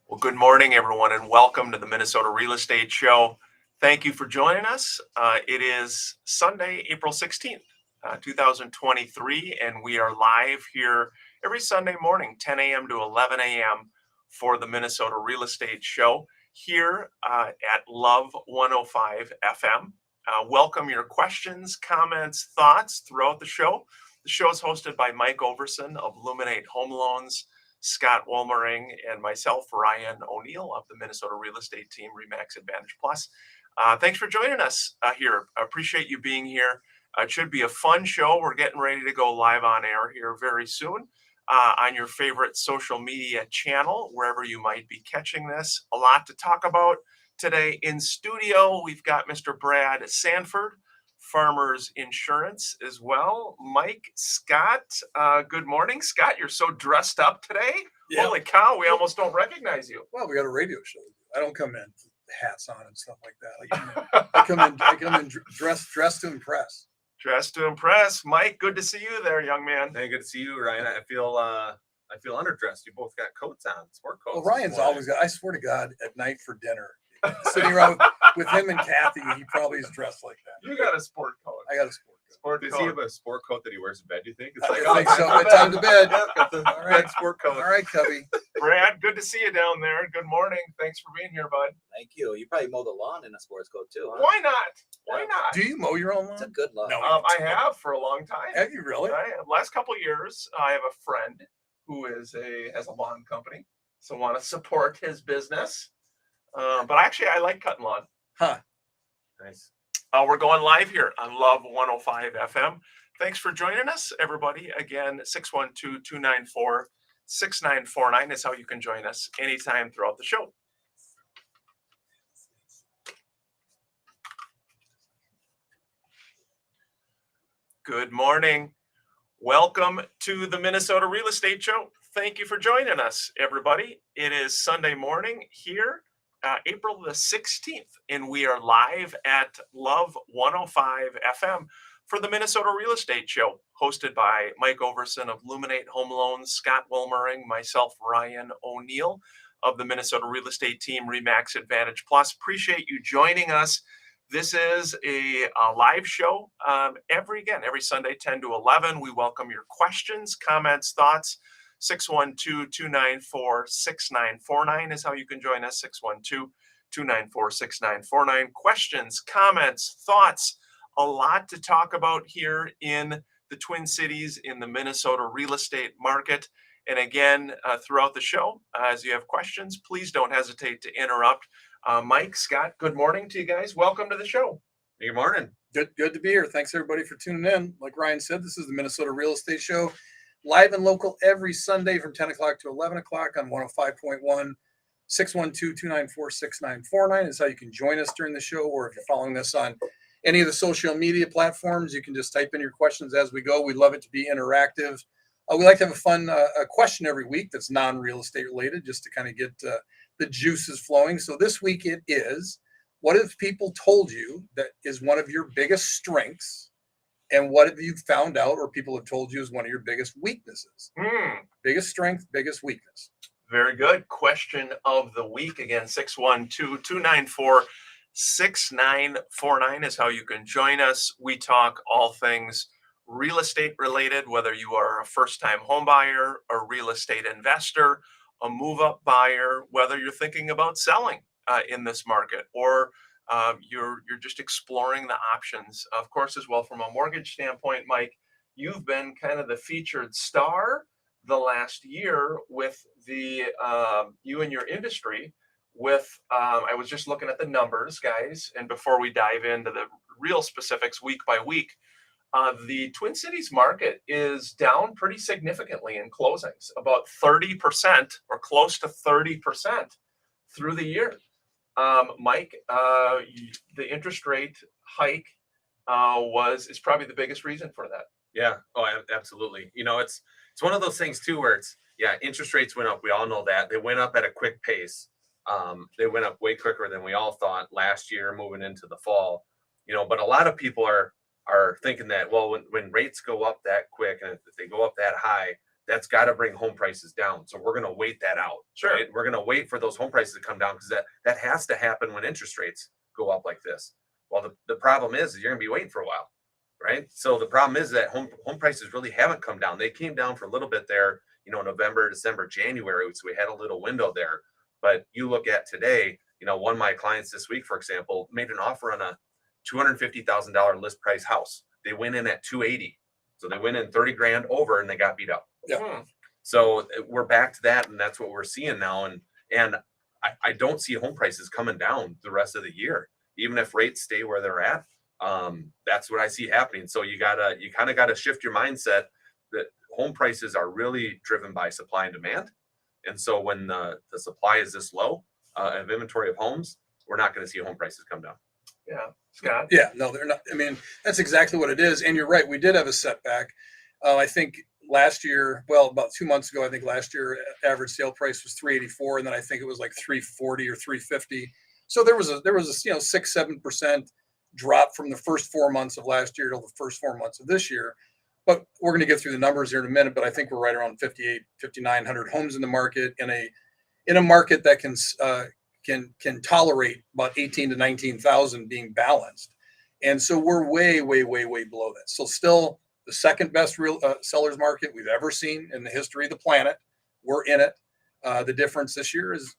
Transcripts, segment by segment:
Well, good morning, everyone, and welcome to the Minnesota Real Estate Show. Thank you for joining us. It is Sunday, April 16th, 2023, and we are live here every Sunday morning, 10 a.m. to 11 a.m. for the Minnesota Real Estate Show here at Love 105 FM. Welcome your questions, comments, thoughts throughout the show. The show is hosted by Mike Overson of Luminate Home Loans, Scott Wolmering, and myself, Ryan O'Neill of the Minnesota Real Estate Team, REMAX Advantage Plus. Thanks for joining us here. I appreciate you being here. It should be a fun show. We're getting ready to go live on air here very soon on your favorite social media channel, wherever you might be catching this. A lot to talk about today. In studio, we've got Mr. Brad Sanford, Farmers Insurance as well. Mike, Scott, good morning. Scott, you're so dressed up today. Yeah. Holy cow, we almost don't recognize you. Well, we got a radio show. I don't come in with hats on and stuff like that. I come in dressed to impress. Dressed to impress. Mike, good to see you there, young man. Hey, good to see you, Ryan. I feel underdressed. You both got coats on, sport coats. Well, Ryan's always got. I swear to God, at night for dinner, sitting around with him and Kathy, he probably is dressed like that. You got a sport coat. I got a sport coat. Does he have a sport coat that he wears in bed? Do you think? It's I think so. But time to bed. Got the All right. red sport coat. All right, Cubby. Brad, good to see you down there. Good morning. Thanks for being here, bud. Thank you. You probably mow the lawn in a sports coat too, huh? Why not? Why not? Do you mow your own It's a lawn? good lawn. No. I have for a long time. Have you really? Last couple of years, I have a friend who has a lawn company, so want to support his business. But actually, I like cutting lawn. Huh. Nice. We're going live here on Love 105 FM. Thanks for joining us, everybody. Again, 612-294-6949 is how you can join us anytime throughout the show. Good morning. Welcome to the Minnesota Real Estate Show. Thank you for joining us, everybody. It is Sunday morning here, April the 16th, and we are live at Love 105 FM for the Minnesota Real Estate Show, hosted by Mike Overson of Luminate Home Loans, Scott Wolmering, myself, Ryan O'Neill of the Minnesota Real Estate Team, REMAX Advantage Plus. Appreciate you joining us. This is a live show every Sunday, 10 to 11. We welcome your questions, comments, thoughts. 612-294-6949 is how you can join us. 612-294-6949. Questions, comments, thoughts. A lot to talk about here in the Twin Cities, in the Minnesota real estate market. And again, throughout the show, as you have questions, please don't hesitate to interrupt. Mike, Scott, good morning to you guys. Welcome to the show. Good morning. Good to be here. Thanks everybody for tuning in. Like Ryan said, this is the Minnesota Real Estate Show, live and local every Sunday from 10 o'clock to 11 o'clock on 105.1. 612-294-6949 is how you can join us during the show, or if you're following this on any of the social media platforms, you can just type in your questions as we go. We love it to be interactive. We like to have a fun question every week that's non-real estate related, just to kind of get the juices flowing. So this week it is, what have people told you that is one of your biggest strengths? And what have you found out or people have told you is one of your biggest weaknesses? Biggest strength, biggest weakness. Very good. Question of the week. Again, 612-294-6949 is how you can join us. We talk all things real estate related, whether you are a first-time home buyer, a real estate investor, a move-up buyer, whether you're thinking about selling in this market, or you're just exploring the options. Of course, as well, from a mortgage standpoint, Mike, you've been kind of the featured star the last year with the you and your industry. With I was just looking at the numbers, guys, and before we dive into the real specifics week by week, the Twin Cities market is down pretty significantly in closings, about 30% or close to 30% through the year. Mike, the interest rate hike is probably the biggest reason for that. Yeah. Oh, absolutely. You know, it's one of those things too, where interest rates went up. We all know that they went up at a quick pace. They went up way quicker than we all thought last year, moving into the fall. You know, but a lot of people are thinking that, well, when rates go up that quick and if they go up that high, that's got to bring home prices down. So we're going to wait that out. Sure. Right? We're going to wait for those home prices to come down because that has to happen when interest rates go up like this. Well, the problem is you're going to be waiting for a while, right? So the problem is that home prices really haven't come down. They came down for a little bit there, November, December, January. So we had a little window there. But you look at today, one of my clients this week, for example, made an offer on a $250,000 list price house. They went in at 280. So they went in 30 grand over and they got beat up. Yeah. So we're back to that, and that's what we're seeing now. And I don't see home prices coming down the rest of the year, even if rates stay where they're at. That's what I see happening. So you kind of gotta shift your mindset that home prices are really driven by supply and demand. And so when the supply is this low of inventory of homes, we're not going to see home prices come down. Yeah. Scott? Yeah, no, they're not. I mean, that's exactly what it is. And you're right. We did have a setback. I think last year, about 2 months ago, last year, average sale price was 384. And then I think it was like 340 or 350. So there was a 6-7% drop from the first 4 months of last year to the first 4 months of this year. But we're going to get through the numbers here in a minute. But I think we're right around 5,900 homes in the market in a market that can tolerate about 18 to 19,000 being balanced. And so we're way, way, way, way below that. So still the second best real sellers market we've ever seen in the history of the planet. We're in it. The difference this year is,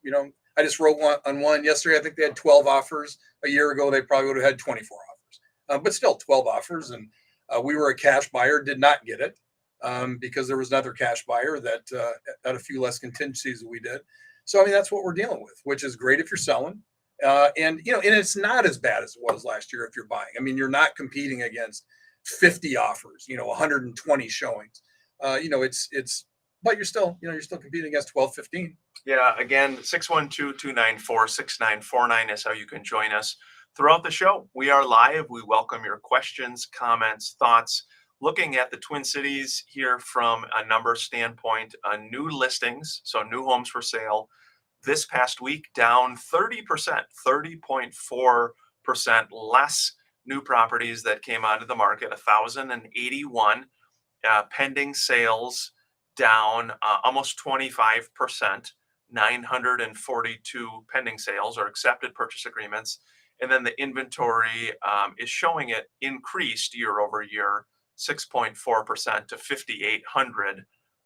I just wrote one yesterday. I think they had 12 offers. A year ago, they probably would have had 24 offers, but still 12 offers. And we were a cash buyer, did not get it because there was another cash buyer that had a few less contingencies than we did. So, I mean, that's what we're dealing with, which is great if you're selling. And it's not as bad as it was last year if you're buying. I mean, you're not competing against 50 offers, 120 showings. But you're still competing against 12, 15. Yeah, again, 612-294-6949 is how you can join us throughout the show. We are live. We welcome your questions, comments, thoughts. Looking at the Twin Cities here from a number standpoint, new listings, so new homes for sale this past week, down 30%, 30.4% less new properties that came onto the market, 1,081 pending sales down almost 25%, 942 pending sales or accepted purchase agreements. And then the inventory is showing it increased year over year, 6.4% to 5,800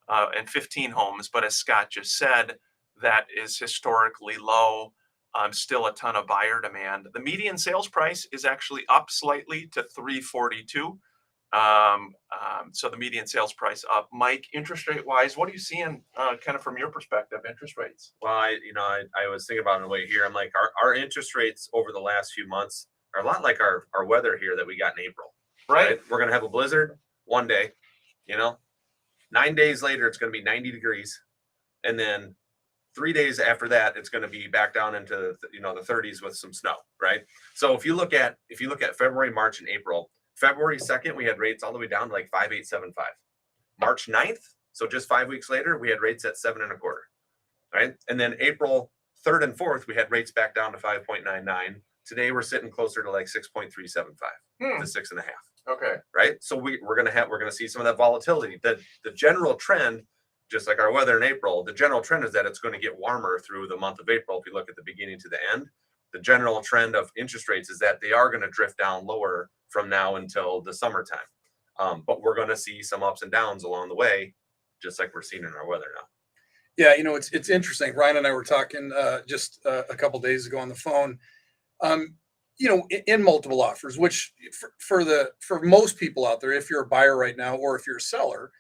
and 15 homes. But as Scott just said, that is historically low. Still a ton of buyer demand. The median sales price is actually up slightly to 342. So the median sales price up. Mike, interest rate wise, what are you seeing kind of from your perspective, interest rates? Well, I was thinking about it on the way here. I'm like, our interest rates over the last few months are a lot like our weather here that we got in April. Right. We're going to have a blizzard one day, 9 days later, it's going to be 90 degrees. And then 3 days after that, it's going to be back down into, the 30s with some snow. Right. So if you look at February, March, and April, February 2nd, we had rates all the way down to like 5.875. March 9th, so just 5 weeks later, we had rates at 7.25. Right. And then April 3rd and 4th, we had rates back down to 5.99. Today, we're sitting closer to like 6.375 to 6.5. Okay. Right. So we're going to see some of that volatility. The general trend, just like our weather in April, the general trend is that it's going to get warmer through the month of April. If you look at the beginning to the end, the general trend of interest rates is that they are going to drift down lower from now until the summertime. But we're going to see some ups and downs along the way, just like we're seeing in our weather now. Yeah, it's interesting. Ryan and I were talking just a couple days ago on the phone. In multiple offers, which for most people out there, if you're a buyer right now or if you're a seller,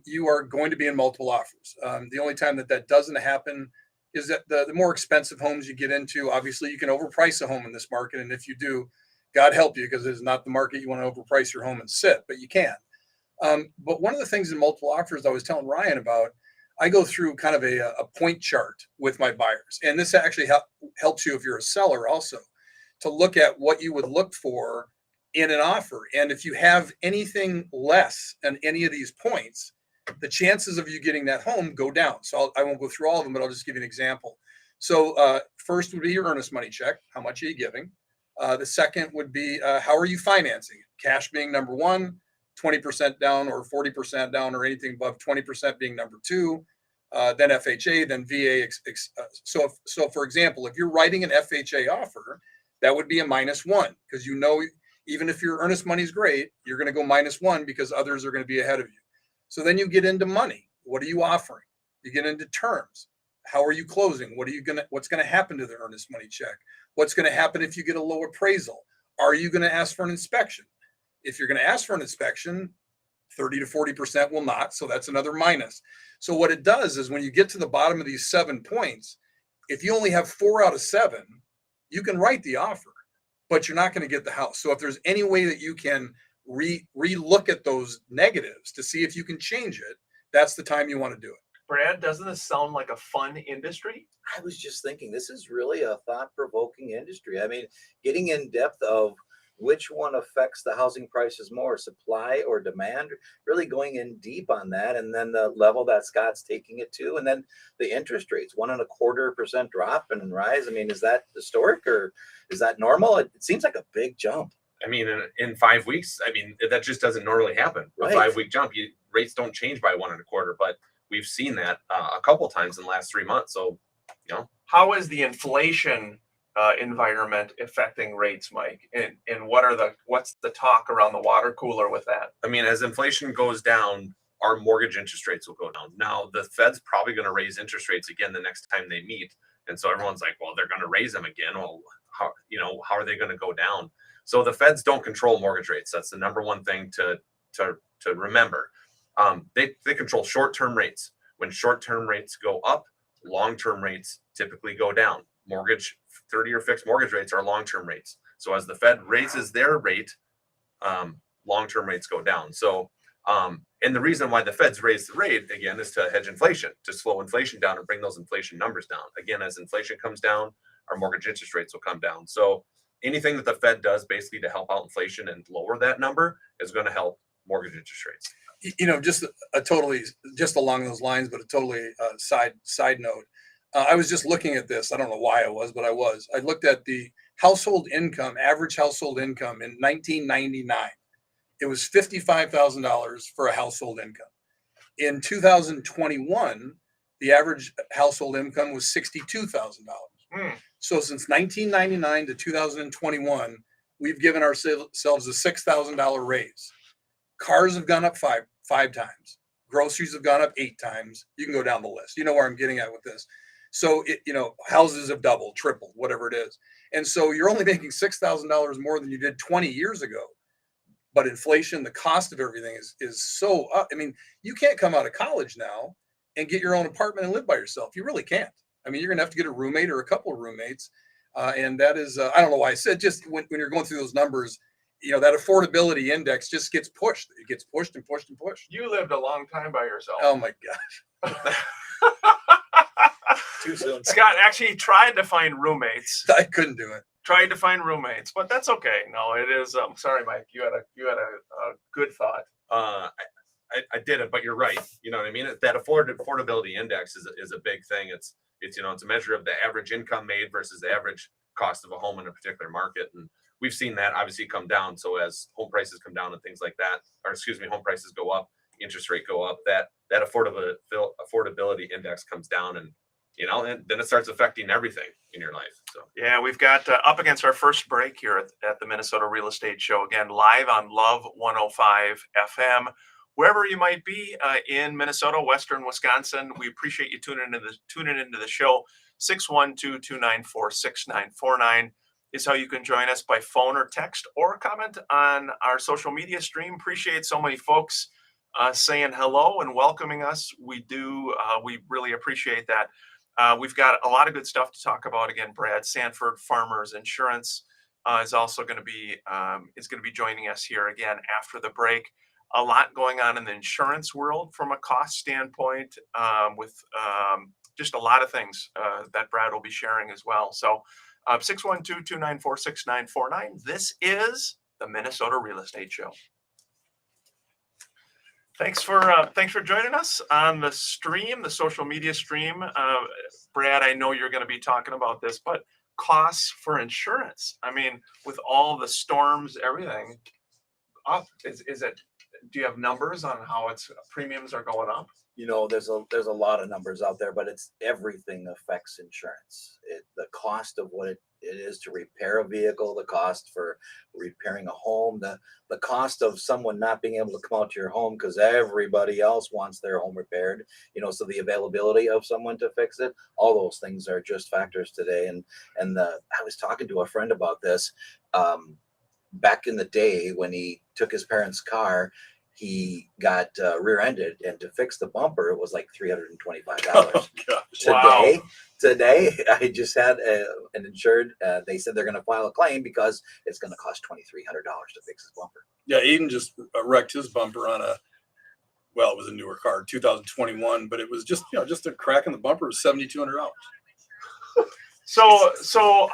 you are going to be in multiple offers. The only time that doesn't happen is that the more expensive homes you get into, obviously you can overprice a home in this market. And if you do, God help you, because it's not the market you want to overprice your home and sit, but you can. But one of the things in multiple offers I was telling Ryan about, I go through kind of a point chart with my buyers. And this actually helps you if you're a seller also, to look at what you would look for in an offer. And if you have anything less than any of these points, the chances of you getting that home go down. So I won't go through all of them, but I'll just give you an example. So first would be your earnest money check. How much are you giving? The second would be how are you financing it? Cash being number one, 20% down or 40% down or anything above 20% being number two, then FHA, then VA. So for example, if you're writing an FHA offer, that would be a -1 because even if your earnest money is great, you're going to go -1 because others are going to be ahead of you. So then you get into money. What are you offering? You get into terms. How are you closing? What's going to happen to the earnest money check? What's going to happen if you get a low appraisal? Are you going to ask for an inspection? If you're going to ask for an inspection, 30 to 40% will not. So that's another minus. So what it does is when you get to the bottom of these 7 points, if you only have 4 out of 7, you can write the offer, but you're not going to get the house. So if there's any way that you can re-look at those negatives to see if you can change it, that's the time you want to do it. Brad, doesn't this sound like a fun industry? I was just thinking, this is really a thought-provoking industry. I mean, getting in depth of which one affects the housing prices more, supply or demand, really going in deep on that. And then the level that Scott's taking it to, and then the interest rates, 1.25% drop and rise. I mean, is that historic or is that normal? It seems like a big jump. I mean, in 5 weeks, I mean, that just doesn't normally happen. Right. A 5-week jump, rates don't change by 1.25%, but we've seen that a couple times in the last 3 months. So, how is the inflation environment affecting rates, Mike? And what's the talk around the water cooler with that? I mean, as inflation goes down, our mortgage interest rates will go down. Now, the Fed's probably going to raise interest rates again the next time they meet, and so everyone's like, "Well, they're going to raise them again. Well, how are they going to go down?" So the Feds don't control mortgage rates. That's the number one thing to remember. They control short-term rates. When short-term rates go up, long-term rates typically go down. 30-year fixed mortgage rates are long-term rates. So as the Fed raises their rate, long-term rates go down. So, and the reason why the Feds raise the rate, again, is to hedge inflation, to slow inflation down and bring those inflation numbers down. Again, as inflation comes down, our mortgage interest rates will come down. So anything that the Fed does basically to help out inflation and lower that number is going to help mortgage interest rates. Just along those lines, but a totally side note. I was just looking at this. I don't know why I was, but I looked at the average household income in 1999. It was $55,000 for a household income. In 2021, the average household income was $62,000. So since 1999 to 2021, we've given ourselves a $6,000 raise. Cars have gone up five times. Groceries have gone up 8 times. You can go down the list. You know where I'm getting at with this. So houses have doubled, tripled, whatever it is. And so you're only making $6,000 more than you did 20 years ago. But inflation, the cost of everything is so up. I mean, you can't come out of college now and get your own apartment and live by yourself. You really can't. I mean, you're gonna have to get a roommate or a couple of roommates. And that is, I don't know why I said, just when you're going through those numbers, that affordability index just gets pushed. It gets pushed and pushed and pushed. You lived a long time by yourself. Oh my gosh. Too soon. Scott actually tried to find roommates. I couldn't do it. Tried to find roommates, but that's okay. No, it is. Sorry, Mike. You had a good thought. I did it, but you're right. You know what I mean? That affordability index is a big thing. It's a measure of the average income made versus the average cost of a home in a particular market. And we've seen that obviously come down. So as home prices come down and things like that, home prices go up, interest rate go up, that affordability index comes down, and then it starts affecting everything in your life. So yeah, we've got up against our first break here at the Minnesota Real Estate Show, again live on Love 105 FM. Wherever you might be in Minnesota, Western Wisconsin, we appreciate you tuning into the show. 612-294-6949 is how you can join us by phone or text or comment on our social media stream. Appreciate so many folks saying hello and welcoming us. We really appreciate that. We've got a lot of good stuff to talk about. Again, Brad Sanford, Farmers Insurance, is also going to be joining us here again after the break. A lot going on in the insurance world from a cost standpoint, with just a lot of things that Brad will be sharing as well. So 612-294-6949. This is the Minnesota Real Estate Show. Thanks for joining us on the stream, the social media stream. Brad, I know you're going to be talking about this, but costs for insurance. I mean, with all the storms, everything up, is it do you have numbers on how its premiums are going up? You know, there's a lot of numbers out there, but it's everything affects insurance. The cost of what it is to repair a vehicle, the cost for repairing a home, the cost of someone not being able to come out to your home because everybody else wants their home repaired. You know, so the availability of someone to fix it, all those things are just factors today. I was talking to a friend about this. Back in the day when he took his parents' car, he got rear-ended, and to fix the bumper, it was like $325. Wow. Today, I just had an insured. They said they're going to file a claim because it's going to cost $2,300 to fix his bumper. Yeah, Aiden just wrecked his bumper on it was a newer car, 2021, but it was just a crack in the bumper was $7,200. So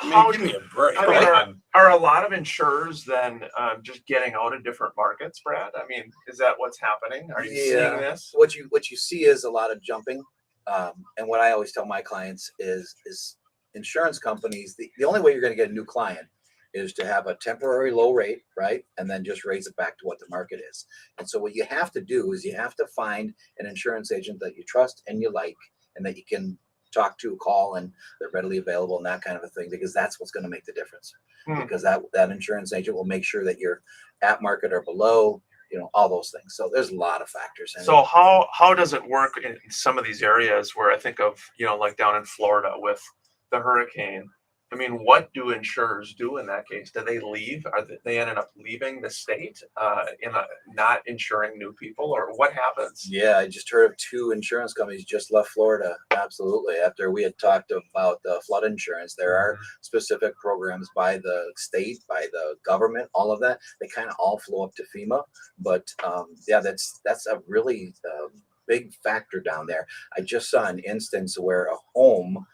I mean, how give me a break. I mean, are a lot of insurers then just getting out of different markets, Brad? I mean, is that what's happening? Are you seeing this? What you see is a lot of jumping, and what I always tell my clients is insurance companies. The only way you're going to get a new client is to have a temporary low rate, right, and then just raise it back to what the market is. And so what you have to do is you have to find an insurance agent that you trust and you like, and that you can talk to, call, and they're readily available and that kind of a thing, because that's what's going to make the difference. Because that insurance agent will make sure that you're at market or below, all those things. So there's a lot of factors in So it. how does it work in some of these areas where I think of, like down in Florida with the hurricane? I mean, what do insurers do in that case? Do they leave? They ended up leaving the state not insuring new people, or what happens? Yeah, I just heard of 2 insurance companies just left Florida. Absolutely. After we had talked about the flood insurance, there are specific programs by the state, by the government, all of that. They kind of all flow up to FEMA. But that's a really big factor down there. I just saw an instance where a home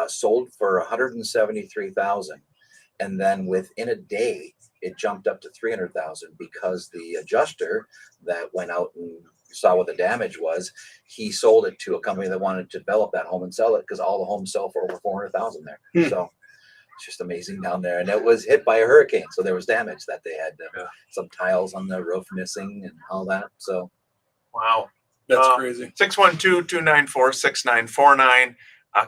sold for $173,000, and then within a day it jumped up to $300,000 because the adjuster that went out and saw what the damage was, he sold it to a company that wanted to develop that home and sell it because all the homes sell for over $400,000 there. So it's just amazing down there. And it was hit by a hurricane, so there was damage that they had some tiles on the roof missing and all that. So Wow, That's crazy. 612-294-6949.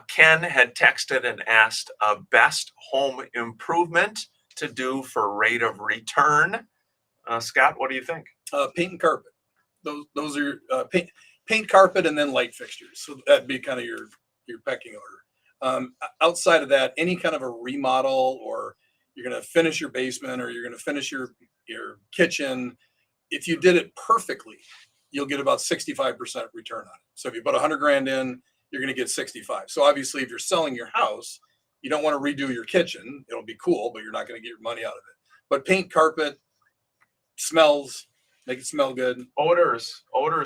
Ken had texted and asked best home improvement to do for rate of return. Scott, what do you think? Paint and carpet. Those are paint, carpet, and then light fixtures. So that'd be kind of your pecking order. Outside of that, any kind of a remodel, or you're going to finish your basement, or you're going to finish your kitchen. If you did it perfectly, you'll get about 65% return on it. So if you put $100,000 in, you're going to get 65. So obviously, if you're selling your house, you don't want to redo your kitchen. It'll be cool, but you're not going to get your money out of it. But paint, carpet, smells, make it smell good. Odors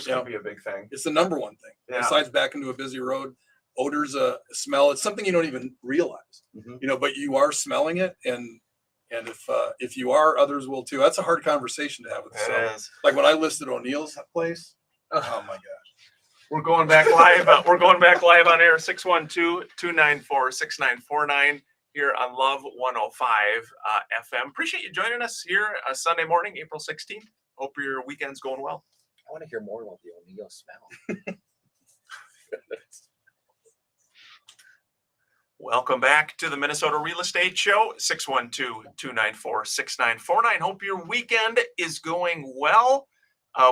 can be a big thing. It's the number one thing. Yeah. Besides back into a busy road, odors, smell. It's something you don't even realize, but you are smelling it, and if you are, others will too. That's a hard conversation to have with the seller. It is. Like when I listed O'Neill's place. Oh my gosh. We're going back live. We're going back live on air. 612-294-6949 here on Love 105 FM. Appreciate you joining us here Sunday morning, April 16th. Hope your weekend's going well. I want to hear more about the O'Neill smell. Welcome back to the Minnesota Real Estate Show, 612-294-6949. Hope your weekend is going well.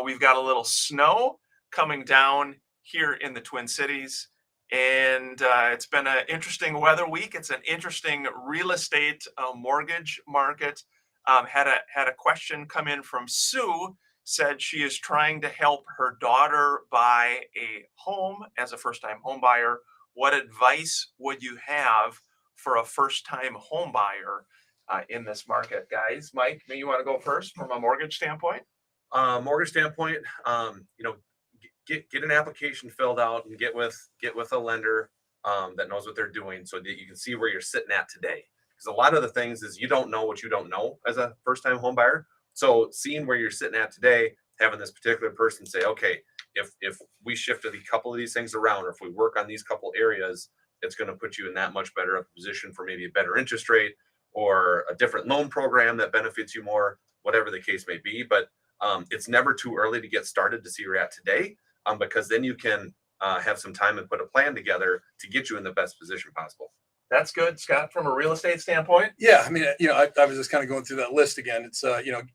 We've got a little snow coming down here in the Twin Cities, and it's been an interesting weather week. It's an interesting real estate mortgage market. Had a question come in from Sue. Said she is trying to help her daughter buy a home as a first-time home buyer. What advice would you have for a first-time home buyer in this market, guys? Mike, maybe you want to go first from a mortgage standpoint? Mortgage standpoint, get an application filled out and get with a lender that knows what they're doing, so that you can see where you're sitting at today. Because a lot of the things is you don't know what you don't know as a first-time home buyer. So seeing where you're sitting at today, having this particular person say, okay, if we shifted a couple of these things around, or if we work on these couple areas, it's going to put you in that much better of a position for maybe a better interest rate or a different loan program that benefits you more, whatever the case may be. But It's never too early to get started to see where you're at today, because then you can have some time and put a plan together to get you in the best position possible. That's good, Scott, from a real estate standpoint. Yeah, I mean, I was just kind of going through that list again. It's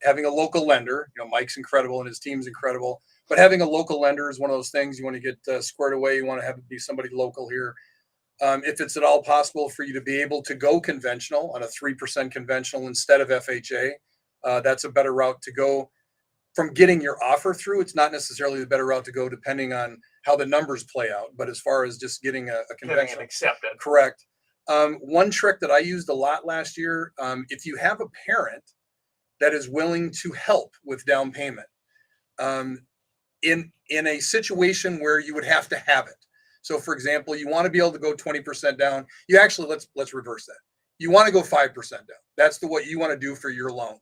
having a local lender. Mike's incredible and his team's incredible, but having a local lender is one of those things you want to get squared away. You want to have it be somebody local here. If it's at all possible for you to be able to go conventional on a 3% conventional instead of FHA, that's a better route to go. From getting your offer through, it's not necessarily the better route to go depending on how the numbers play out. But as far as just getting a Getting conventional, it accepted. correct. One trick that I used a lot last year, if you have a parent that is willing to help with down payment, in a situation where you would have to have it. So, for example, you want to be able to go 20% down. You actually let's reverse that. You want to go 5% down. That's what you want to do for your loan.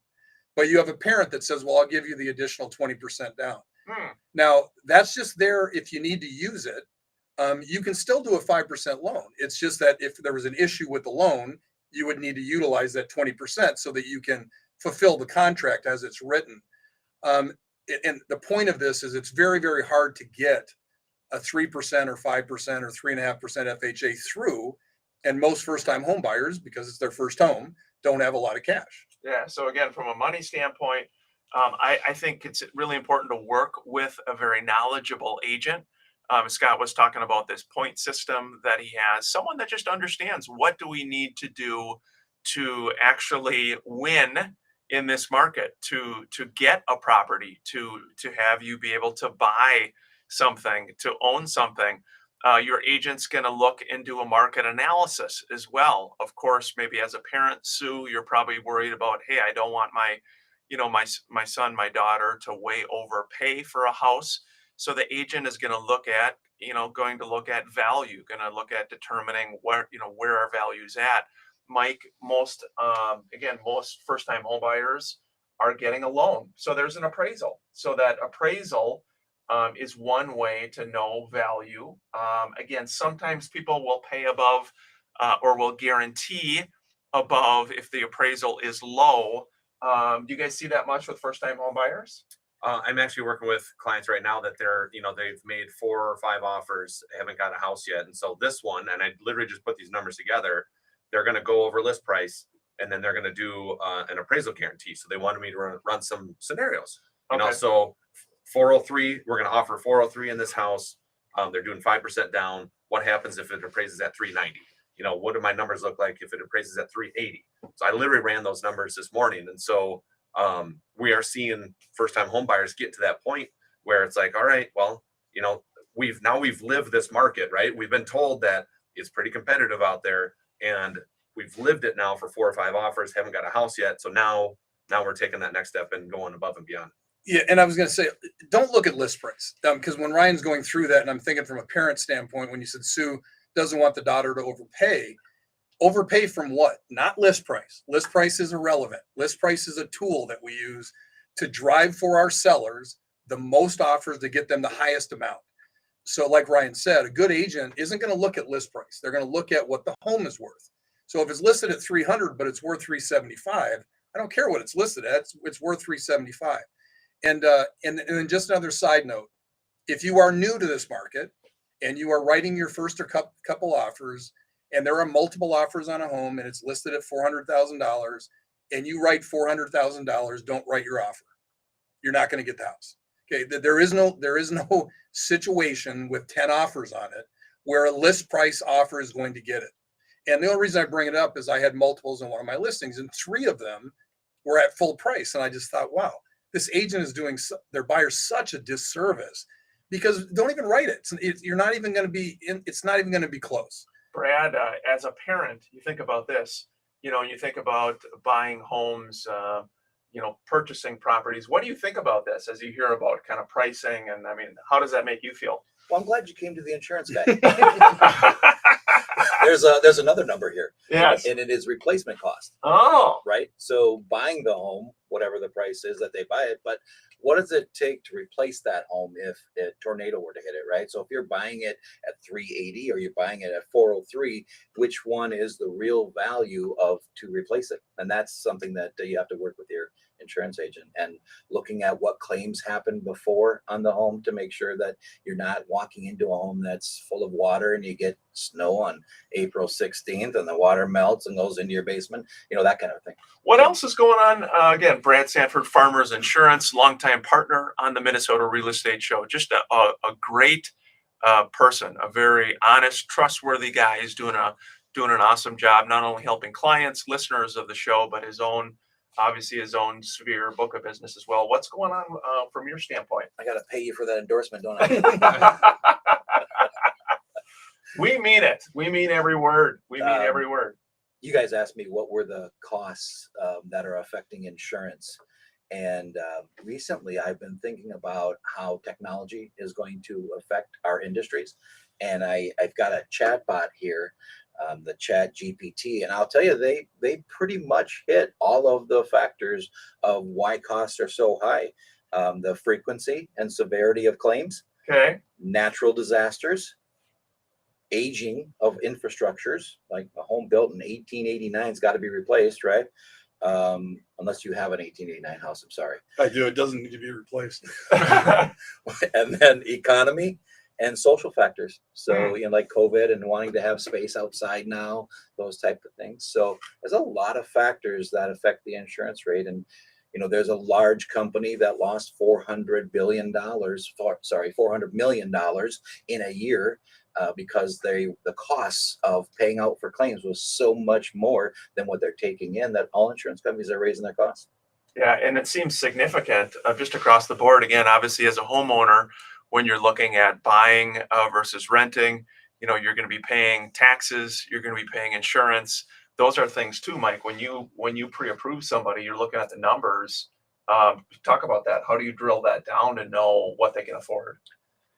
But you have a parent that says, "Well, I'll give you the additional 20% down." Now, that's just there if you need to use it. You can still do a 5% loan. It's just that if there was an issue with the loan, you would need to utilize that 20% so that you can fulfill the contract as it's written. And the point of this is it's very, very hard to get a 3% or 5% or 3.5% FHA through. And most first-time home buyers, because it's their first home, don't have a lot of cash. Yeah. So again, from a money standpoint, I think it's really important to work with a very knowledgeable agent. Scott was talking about this point system that he has, someone that just understands what do we need to do to actually win in this market, to get a property, to have you be able to buy something, to own something. Your agent's going to look and do a market analysis as well. Of course, maybe as a parent, Sue, you're probably worried about, hey, I don't want my son, my daughter to way overpay for a house. So the agent is going to look at, value, going to look at determining where our value's at. Mike, most first-time home buyers are getting a loan. So there's an appraisal. So that appraisal is one way to know value. Again, sometimes people will pay above or will guarantee above if the appraisal is low. Do you guys see that much with first-time home buyers? I'm actually working with clients right now that they've made 4 or 5 offers, haven't got a house yet. And so this one, and I literally just put these numbers together, they're going to go over list price and then they're going to do an appraisal guarantee. So they wanted me to run some scenarios. Okay. So 403, we're going to offer 403 in this house. They're doing 5% down. What happens if it appraises at 390? What do my numbers look like if it appraises at 380? So I literally ran those numbers this morning. And so we are seeing first-time home buyers get to that point where it's like, all right, well, we've lived this market, right? We've been told that it's pretty competitive out there, and we've lived it now for 4 or 5 offers, haven't got a house yet. So now we're taking that next step and going above and beyond. Yeah, and I was going to say, don't look at list price, because when Ryan's going through that, and I'm thinking from a parent standpoint, when you said Sue doesn't want the daughter to overpay from what? Not list price. List price is irrelevant. List price is a tool that we use to drive for our sellers the most offers to get them the highest amount. So like Ryan said, a good agent isn't going to look at list price. They're going to look at what the home is worth. So if it's listed at 300, but it's worth 375, I don't care what it's listed at. It's worth 375. And then just another side note, if you are new to this market and you are writing your first or couple offers, and there are multiple offers on a home and it's listed at $400,000 and you write $400,000, don't write your offer. You're not going to get the house. Okay. There is no situation with 10 offers on it where a list price offer is going to get it. And the only reason I bring it up is I had multiples in one of my listings and 3 of them were at full price. And I just thought, wow, this agent is doing their buyers such a disservice, because don't even write it. You're not even going to be it's not even going to be close. Brad, as a parent, you think about this, you think about buying homes, purchasing properties. What do you think about this as you hear about kind of pricing? And I mean, how does that make you feel? Well, I'm glad you came to the insurance guy. There's another number here. Yes. And it is replacement cost. Oh, Right. So buying the home, whatever the price is that they buy it, but what does it take to replace that home if a tornado were to hit it, right? So if you're buying it at 380 or you're buying it at 403, which one is the real value to replace it? And that's something that you have to work with your insurance agent and looking at what claims happened before on the home to make sure that you're not walking into a home that's full of water and you get snow on April 16th and the water melts and goes into your basement, that kind of thing. What else is going on? Again, Brad Sanford, Farmers Insurance, longtime partner on the Minnesota Real Estate Show. Just a great person, a very honest, trustworthy guy. He's doing an awesome job, not only helping clients, listeners of the show, but obviously his own sphere, book of business as well. What's going on from your standpoint? I got to pay you for that endorsement, don't I? We mean it. We mean every word. We mean every word. You guys asked me what were the costs that are affecting insurance. And recently I've been thinking about how technology is going to affect our industries. And I've got a chat bot here, the Chat GPT, and I'll tell you, they pretty much hit all of the factors of why costs are so high. The frequency and severity of claims, Okay. natural disasters, aging of infrastructures, like a home built in 1889 has got to be replaced, right? Unless you have an 1889 house, I'm sorry. I do. It doesn't need to be replaced. And then economy and social factors. So, like COVID and wanting to have space outside now, those type of things. So there's a lot of factors that affect the insurance rate. And, there's a large company that lost $400 million in a year because the costs of paying out for claims was so much more than what they're taking in that all insurance companies are raising their costs. Yeah, and it seems significant just across the board. Again, obviously, as a homeowner, when you're looking at buying versus renting, you're going to be paying taxes, you're going to be paying insurance. Those are things too, Mike. When you pre-approve somebody, you're looking at the numbers. Talk about that. How do you drill that down and know what they can afford?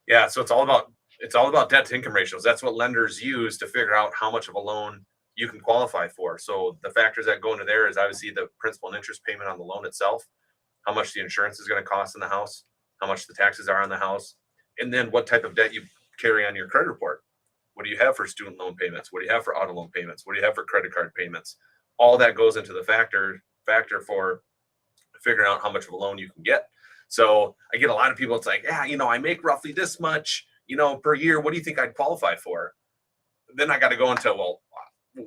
Yeah, so it's all about debt to income ratios. That's what lenders use to figure out how much of a loan you can qualify for. So the factors that go into there is obviously the principal and interest payment on the loan itself, how much the insurance is going to cost in the house, how much the taxes are on the house, and then what type of debt you carry on your credit report. What do you have for student loan payments? What do you have for auto loan payments? What do you have for credit card payments? All that goes into the factor for figuring out how much of a loan you can get. So I get a lot of people, it's like, I make roughly this much, per year. What do you think I'd qualify for? Then I got to go into, well,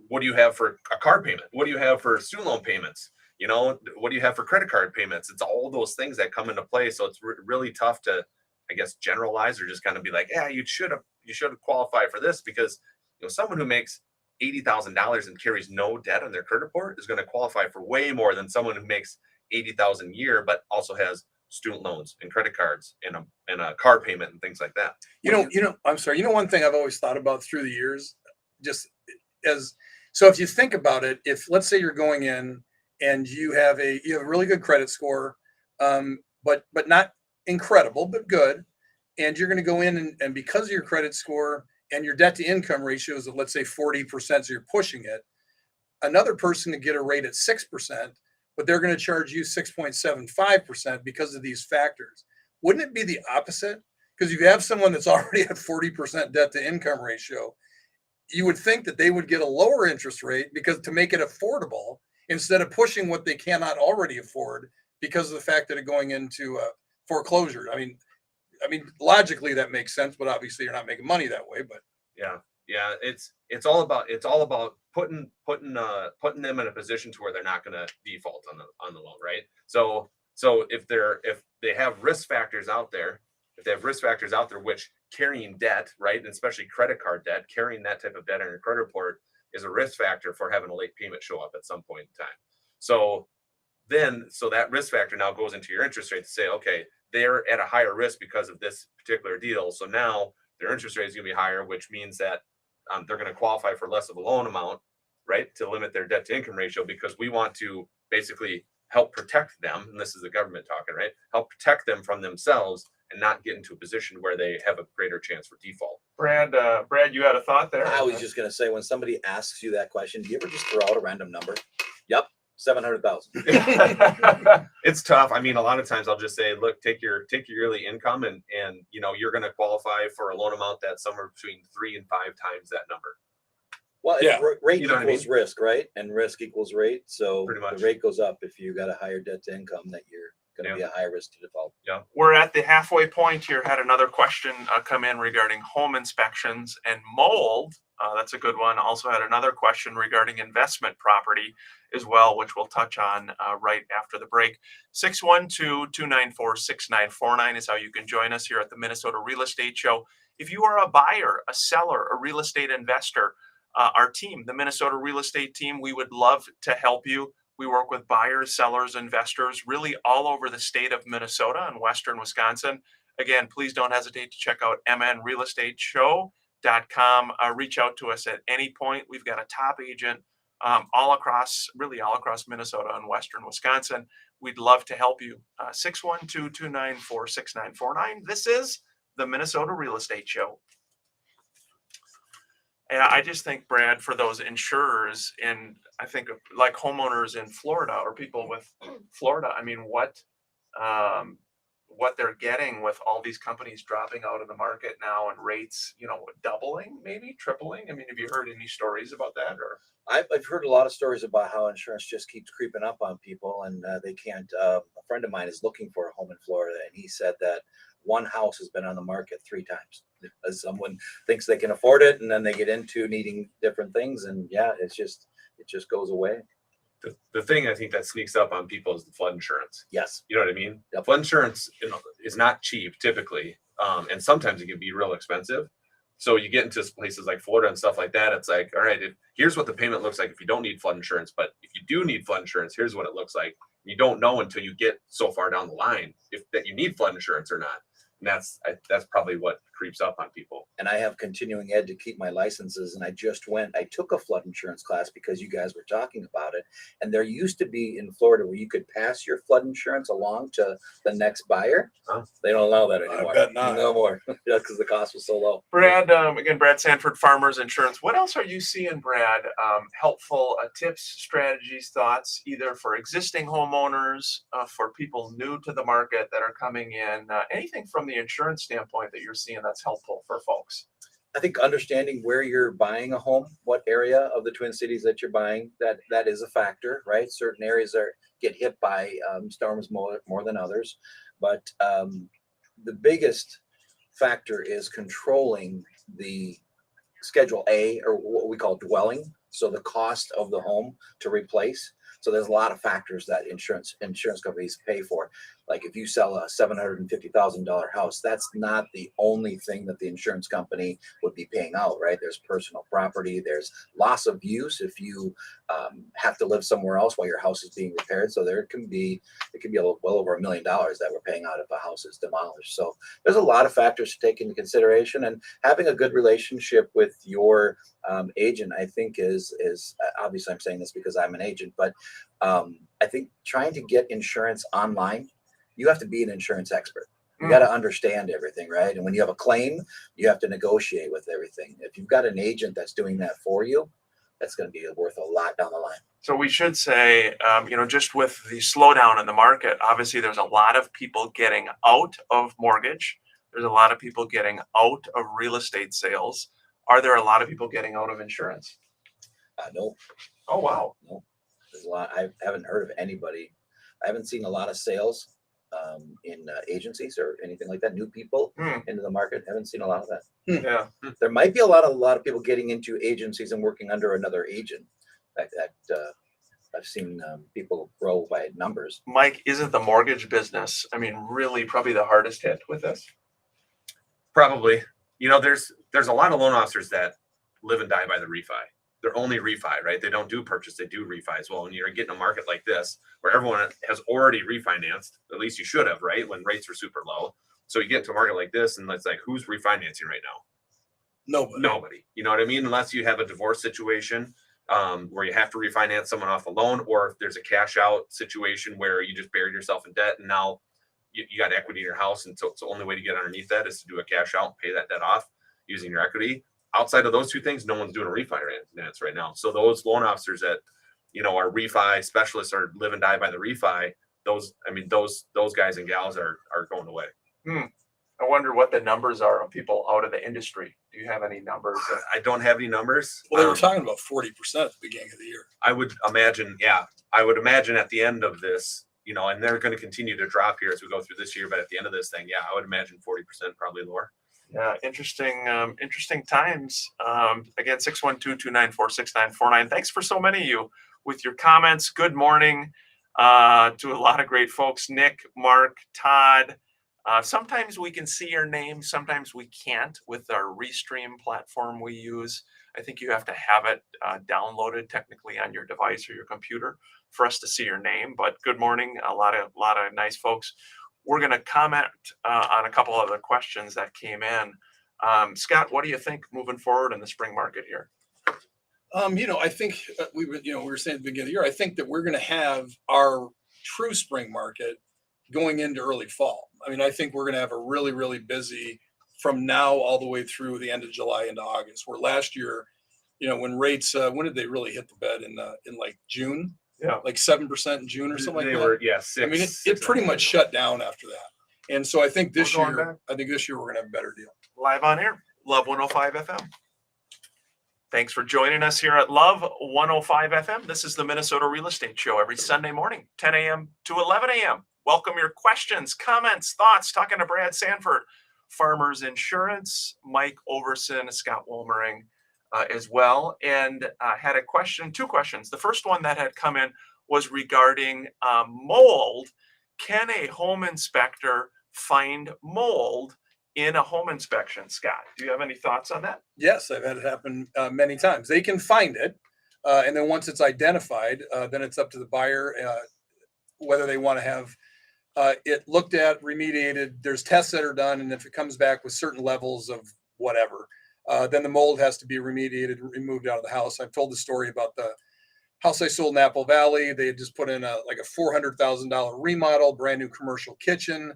what do you have for a car payment? What do you have for student loan payments? What do you have for credit card payments? It's all those things that come into play. So it's really tough to, I guess, generalize or just kind of be like, you should have qualified for this, because someone who makes $80,000 and carries no debt on their credit report is going to qualify for way more than someone who makes $80,000 a year but also has student loans and credit cards and a car payment and things like that. I'm sorry. One thing I've always thought about through the years, so if you think about it, if let's say you're going in and you have a really good credit score, but not incredible, but good. And you're going to go in and because of your credit score and your debt to income ratio is at, let's say 40%, so you're pushing it, another person to get a rate at 6%, but they're going to charge you 6.75% because of these factors. Wouldn't it be the opposite? Because if you have someone that's already at 40% debt to income ratio, you would think that they would get a lower interest rate because to make it affordable instead of pushing what they cannot already afford because of the fact that they're going into foreclosure. I mean, logically that makes sense, but obviously you're not making money that way. But yeah, it's all about putting them in a position to where they're not going to default on the loan, right? So if they have risk factors out there, which carrying debt, right, and especially credit card debt, carrying that type of debt on your credit report is a risk factor for having a late payment show up at some point in time. So that risk factor now goes into your interest rate to say, okay, they're at a higher risk because of this particular deal. So now their interest rate is going to be higher, which means that they're going to qualify for less of a loan amount, right, to limit their debt to income ratio, because we want to basically help protect them. And this is the government talking, right? Help protect them from themselves and not get into a position where they have a greater chance for default. Brad, you had a thought there? I was just going to say, when somebody asks you that question, do you ever just throw out a random number? Yep. 700,000. It's tough. I mean, a lot of times I'll just say, look, take your yearly income and you're going to qualify for a loan amount that's somewhere between 3 and 5 times that number. Well, Yeah. rate You know what I equals risk, right? And risk equals rate. So Pretty much. the rate goes up if you got a higher debt to income, that you're going to Yeah. be a higher risk to default. We're at the halfway point here. Had another question come in regarding home inspections and mold. That's a good one. Also had another question regarding investment property as well, which we'll touch on right after the break. 612-294-6949 is how you can join us here at the Minnesota Real Estate Show. If you are a buyer, a seller, a real estate investor, our team, the Minnesota Real Estate Team, we would love to help you. We work with buyers, sellers, investors, really all over the state of Minnesota and Western Wisconsin. Again, please don't hesitate to check out mnrealestateshow.com. Reach out to us at any point. We've got a top agent all across Minnesota and Western Wisconsin. We'd love to help you. 612-294-6949. This is the Minnesota Real Estate Show. And I just think, Brad, for those insurers, and I think of like homeowners in Florida or people with Florida, I mean, what they're getting with all these companies dropping out of the market now and rates, doubling, maybe tripling. I mean, have you heard any stories about that? Or I've heard a lot of stories about how insurance just keeps creeping up on people, and they can't. A friend of mine is looking for a home in Florida, and he said that one house has been on the market 3 times. As someone thinks they can afford it, and then they get into needing different things, and it just goes away. The thing I think that sneaks up on people is the flood insurance. Yes. You know what I mean? Yep. Flood insurance, is not cheap typically, and sometimes it can be real expensive. So you get into places like Florida and stuff like that. It's like, all right, here's what the payment looks like if you don't need flood insurance. But if you do need flood insurance, here's what it looks like. You don't know until you get so far down the line if that you need flood insurance or not. And that's probably what creeps up on people. And I have continuing ed to keep my licenses. And I took a flood insurance class because you guys were talking about it. And there used to be in Florida where you could pass your flood insurance along to the next buyer. Huh? They don't allow that anymore. bet not. No more. That's because the cost was so low. Brad, again, Brad Sanford, Farmers Insurance. What else are you seeing, Brad? Helpful tips, strategies, thoughts, either for existing homeowners, for people new to the market that are coming in, anything from the insurance standpoint that you're seeing that's helpful for folks? I think understanding where you're buying a home, what area of the Twin Cities that you're buying, that is a factor, right? Certain areas get hit by storms more than others, but the biggest factor is controlling the Schedule A, or what we call dwelling, so the cost of the home to replace. So there's a lot of factors that insurance companies pay for. Like if you sell a $750,000 house, that's not the only thing that the insurance company would be paying out, right? There's personal property, there's loss of use if you have to live somewhere else while your house is being repaired. So it can be well over $1 million that we're paying out if a house is demolished. So there's a lot of factors to take into consideration, and having a good relationship with your agent, I think is obviously, I'm saying this because I'm an agent, but I think trying to get insurance online, you have to be an insurance expert. You got to understand everything, right? And when you have a claim, you have to negotiate with everything. If you've got an agent that's doing that for you, that's going to be worth a lot down the line. So we should say, just with the slowdown in the market, obviously there's a lot of people getting out of mortgage. There's a lot of people getting out of real estate sales. Are there a lot of people getting out of insurance? No. Oh, wow. No. There's a lot. I haven't heard of anybody. I haven't seen a lot of sales in agencies or anything like that. New people into the market. Haven't seen a lot of that. Yeah. There might be a lot of people getting into agencies and working under another agent. That I've seen people grow by numbers. Mike, isn't the mortgage business, really probably the hardest hit with this? Probably. There's a lot of loan officers that live and die by the refi. They're only refi, right? They don't do purchase, they do refi as well. And you're getting a market like this where everyone has already refinanced, at least you should have, right? When rates were super low. So you get into a market like this and it's like, who's refinancing right now? Nobody. You know what I mean? Unless you have a divorce situation where you have to refinance someone off a loan, or if there's a cash out situation where you just buried yourself in debt and now you got equity in your house. And so it's the only way to get underneath that is to do a cash out and pay that debt off using your equity. Outside of those two things, no one's doing a refinance right now. So those loan officers that, are refi specialists or live and die by the refi, those guys and gals are going away. I wonder what the numbers are of people out of the industry. Do you have any numbers? I don't have any numbers. Well, they were talking about 40% at the beginning of the year. I would imagine, yeah, I would imagine at the end of this, and they're going to continue to drop here as we go through this year. But at the end of this thing, yeah, I would imagine 40% probably lower. Yeah, interesting times. Again, 612-294-6949. Thanks for so many of you with your comments. Good morning to a lot of great folks. Nick, Mark, Todd. Sometimes we can see your name, sometimes we can't with our Restream platform we use. I think you have to have it downloaded technically on your device or your computer for us to see your name. But good morning, a lot of nice folks. We're going to comment on a couple other questions that came in. Scott, what do you think moving forward in the spring market here? I think we were saying at the beginning of the year, I think that we're going to have our true spring market going into early fall. I mean, I think we're going to have a really, really busy from now all the way through the end of July into August, where last year, when rates, when did they really hit the bed in like June? Yeah. Like 7% in June or something like that. Were, yeah, 6. I mean, it pretty much shut down after that. And so I think this We're going year, back. we're going to have a better deal. Live on air, Love 105 FM. Thanks for joining us here at Love 105 FM. This is the Minnesota Real Estate Show every Sunday morning, 10 a.m. to 11 a.m. Welcome your questions, comments, thoughts. Talking to Brad Sanford, Farmers Insurance, Mike Overson, Scott Wolmering as well. And had two questions. The first one that had come in was regarding mold. Can a home inspector find mold in a home inspection? Scott, do you have any thoughts on that? Yes, I've had it happen many times. They can find it. And then once it's identified, then it's up to the buyer whether they want to have it looked at, remediated. There's tests that are done. And if it comes back with certain levels of whatever, then the mold has to be remediated, removed out of the house. I've told the story about the house I sold in Apple Valley. They had just put in a $400,000 remodel, brand new commercial kitchen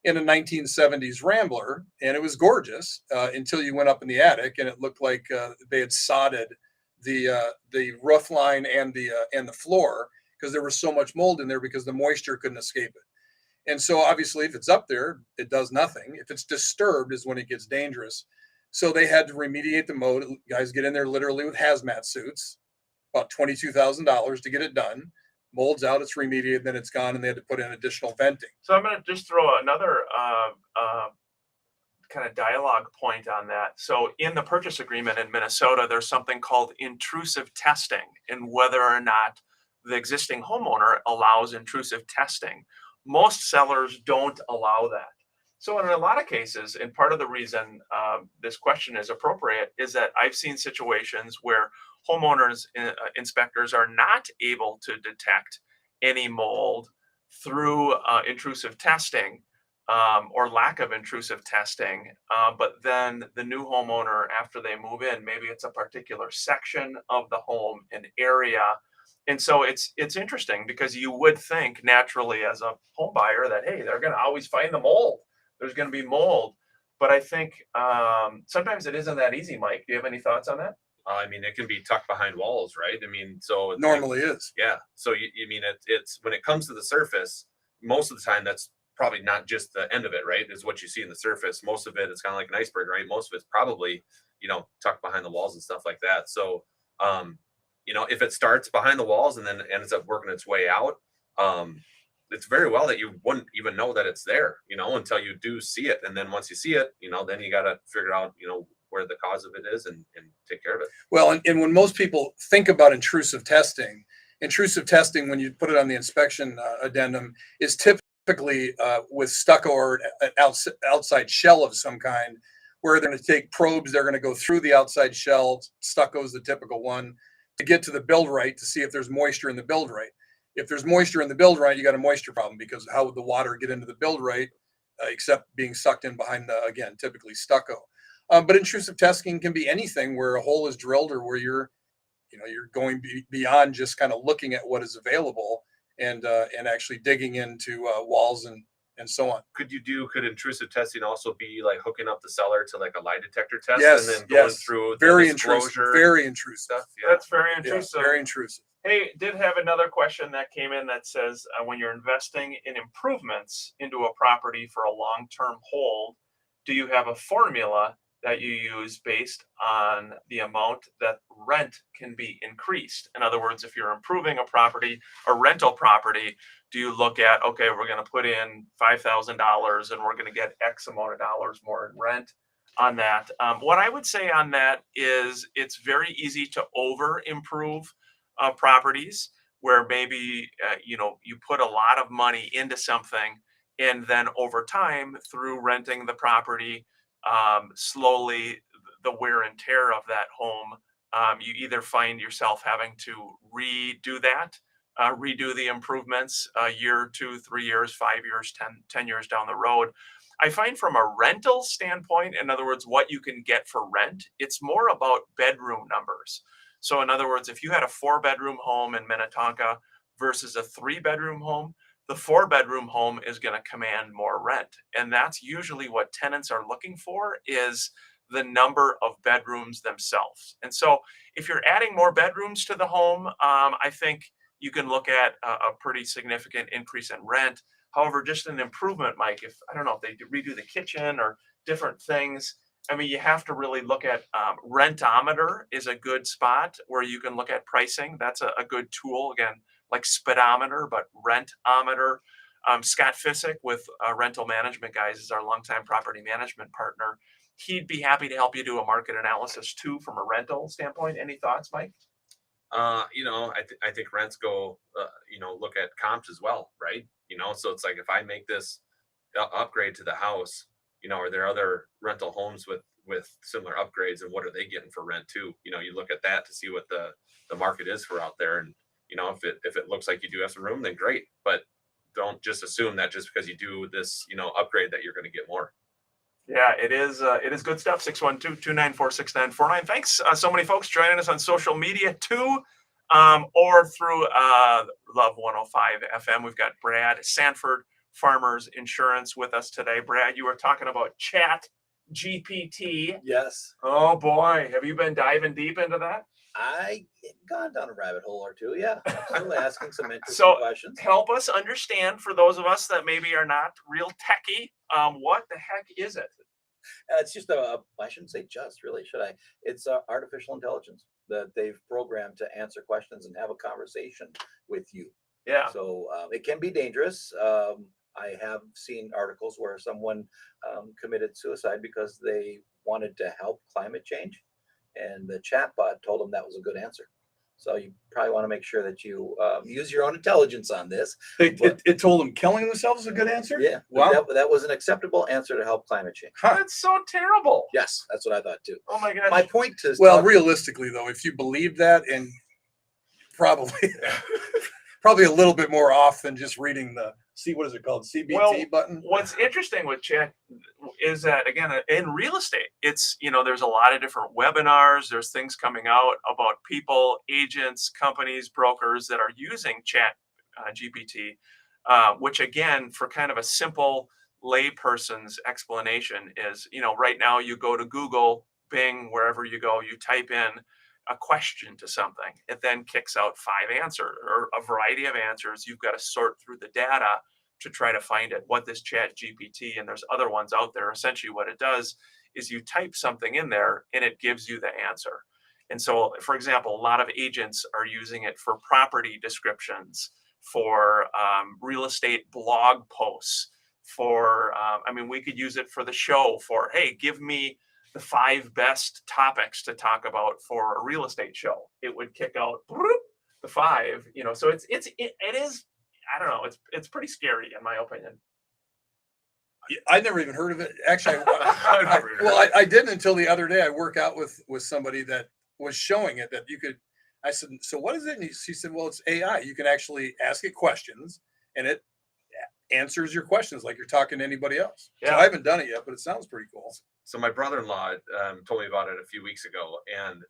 in a 1970s Rambler. And it was gorgeous until you went up in the attic and it looked like they had sodded the roof line and the floor because there was so much mold in there because the moisture couldn't escape it. And so obviously if it's up there, it does nothing. If it's disturbed is when it gets dangerous. So they had to remediate the mold. Guys get in there literally with hazmat suits, about $22,000 to get it done. Mold's out, it's remediated, then it's gone, and they had to put in additional venting. So I'm going to just throw another kind of dialogue point on that. So in the purchase agreement in Minnesota, there's something called intrusive testing, and whether or not the existing homeowner allows intrusive testing. Most sellers don't allow that. So in a lot of cases, and part of the reason this question is appropriate is that I've seen situations where homeowners inspectors are not able to detect any mold through intrusive testing or lack of intrusive testing. But then the new homeowner, after they move in, maybe it's a particular section of the home, an area. And so it's interesting because you would think naturally as a home buyer that, hey, they're going to always find the mold. There's going to be mold. But I think sometimes it isn't that easy, Mike. Do you have any thoughts on that? I mean, it can be tucked behind walls, right? I mean, so It normally is. yeah. So you mean it's when it comes to the surface, most of the time that's probably not just the end of it, right? Is what you see in the surface. Most of it, it's kind of like an iceberg, right? Most of it's probably, tucked behind the walls and stuff like that. So, if it starts behind the walls and then ends up working its way out, it's very well that you wouldn't even know that it's there, until you do see it. And then once you see it, then you got to figure out, where the cause of it is and take care of it. Well, and when most people think about intrusive testing, when you put it on the inspection addendum, is typically with stucco or an outside shell of some kind, where they're going to take probes, they're going to go through the outside shell, stucco is the typical one, to get to the build right to see if there's moisture in the build right. If there's moisture in the build right, you got a moisture problem because how would the water get into the build right except being sucked in behind again, typically stucco. But intrusive testing can be anything where a hole is drilled or where you're going beyond just kind of looking at what is available and actually digging into walls and so on. Could intrusive testing also be like hooking up the seller to like a lie detector test Yes, and then going yes. through Very the intrusive. disclosure Very intrusive. stuff? Yeah. That's very Yeah, intrusive. very intrusive. Hey, did have another question that came in that says when you're investing in improvements into a property for a long-term hold, do you have a formula that you use based on the amount that rent can be increased? In other words, if you're improving a property, a rental property, do you look at, okay, we're going to put in $5,000 and we're going to get X amount of dollars more in rent on that? What I would say on that is it's very easy to over improve properties where maybe you put a lot of money into something, and then over time through renting the property, slowly the wear and tear of that home, you either find yourself having to redo that, redo the improvements a year, 2, 3 years, 5 years, 10 years down the road. I find from a rental standpoint, in other words, what you can get for rent, it's more about bedroom numbers. So in other words, if you had a 4-bedroom home in Minnetonka versus a 3-bedroom home, the 4-bedroom home is going to command more rent. And that's usually what tenants are looking for, is the number of bedrooms themselves. And so if you're adding more bedrooms to the home, I think you can look at a pretty significant increase in rent. However, just an improvement, Mike, if I don't know if they redo the kitchen or different things, I mean, you have to really look at Rentometer is a good spot where you can look at pricing. That's a good tool, again, like Speedometer, but Rentometer. Scott Fisick with Rental Management Guys is our longtime property management partner. He'd be happy to help you do a market analysis too from a rental standpoint. Any thoughts, Mike? I think rents go, look at comps as well, right? So it's like, if I make this upgrade to the house, are there other rental homes with similar upgrades, and what are they getting for rent too? You look at that to see what the market is for out there. And, if it looks like you do have some room, then great, but don't just assume that just because you do this, upgrade, that you're going to get more. Yeah, it is good stuff. 612-294-6949. Thanks so many folks joining us on social media too, or through Love 105 FM. We've got Brad Sanford, Farmers Insurance, with us today. Brad, you were talking about Chat GPT. Yes. Oh boy, have you been diving deep into that? I gone down a rabbit hole or two. Yeah. Absolutely. Asking some interesting So questions. help us understand, for those of us that maybe are not real techie, what the heck is it? It's just I shouldn't say just, really, should I? It's artificial intelligence that they've programmed to answer questions and have a conversation with you. Yeah. So it can be dangerous. I have seen articles where someone committed suicide because they wanted to help climate change, and the chatbot told them that was a good answer. So you probably want to make sure that you use your own intelligence on this. It told them killing themselves is a good answer? Yeah. Wow. That was an acceptable answer to help climate change. Huh. That's so terrible. Yes, that's what I thought too. Oh my gosh. My point is, Well, realistically, though, if you believe that, and probably probably a little bit more off than just reading the what is it called, CBT button. What's interesting with Chat is that, again, in real estate, it's, there's a lot of different webinars. There's things coming out about people, agents, companies, brokers that are using Chat GPT, which, again, for kind of a simple layperson's explanation is, right now you go to Google, Bing, wherever you go, you type in a question to something. It then kicks out 5 answers or a variety of answers. You've got to sort through the data to try to find it. What this Chat GPT, and there's other ones out there, essentially what it does is you type something in there and it gives you the answer. And so, for example, a lot of agents are using it for property descriptions, for real estate blog posts, for, we could use it for the show for, hey, give me the 5 best topics to talk about for a real estate show. It would kick out the 5, so it is, I don't know, it's pretty scary in my opinion. I never even heard of it. Actually, I didn't until the other day. I work out with somebody that was showing it, that you could, I said, so what is it? And she said, well, it's AI. You can actually ask it questions and it answers your questions like you're talking to anybody else. Yeah. So I haven't done it yet, but it sounds pretty cool. So my brother-in-law told me about it a few weeks ago, and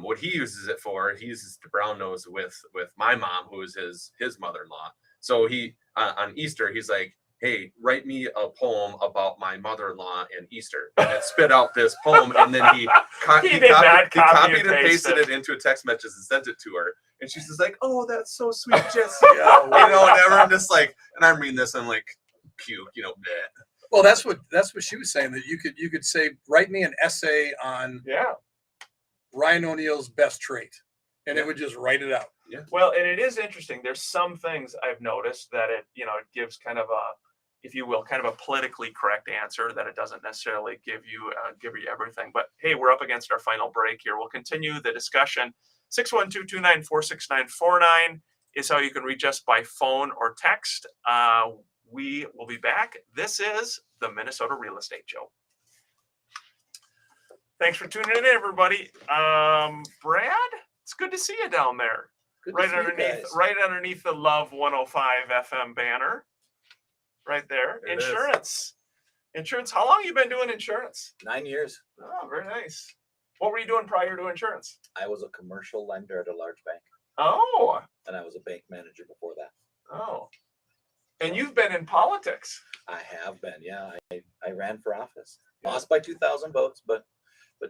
what he uses it for, he uses the brown nose with my mom, who is his mother-in-law. So he on Easter, he's like, hey, write me a poem about my mother-in-law and Easter, and it spit out this poem, and then he copied and pasted it into a text message and sent it to her, and she's just like, oh, that's so sweet, Jesse. And I'm just like, and I'm reading this, and I'm like, puke, bleh. Well, that's what she was saying, that you could say, write me an essay on Yeah. Ryan O'Neal's best trait, and it would just write it out. Well, and it is interesting. There's some things I've noticed that it gives kind of a, if you will, kind of a politically correct answer, that it doesn't necessarily give you everything. But hey, we're up against our final break here. We'll continue the discussion. 612-294-6949 is how you can reach us by phone or text. We will be back. This is the Minnesota Real Estate Show. Thanks for tuning in, everybody. Brad, it's good to see you down there. Good to Right see you underneath, guys. right underneath the Love 105 FM banner, right there. It is. Insurance. How long you been doing insurance? 9 years. Oh, very nice. What were you doing prior to insurance? I was a commercial lender at a large bank, Oh, and I was a bank manager before that. oh, and you've been in politics. I have been, yeah. I ran for office. Lost by 2,000 votes, but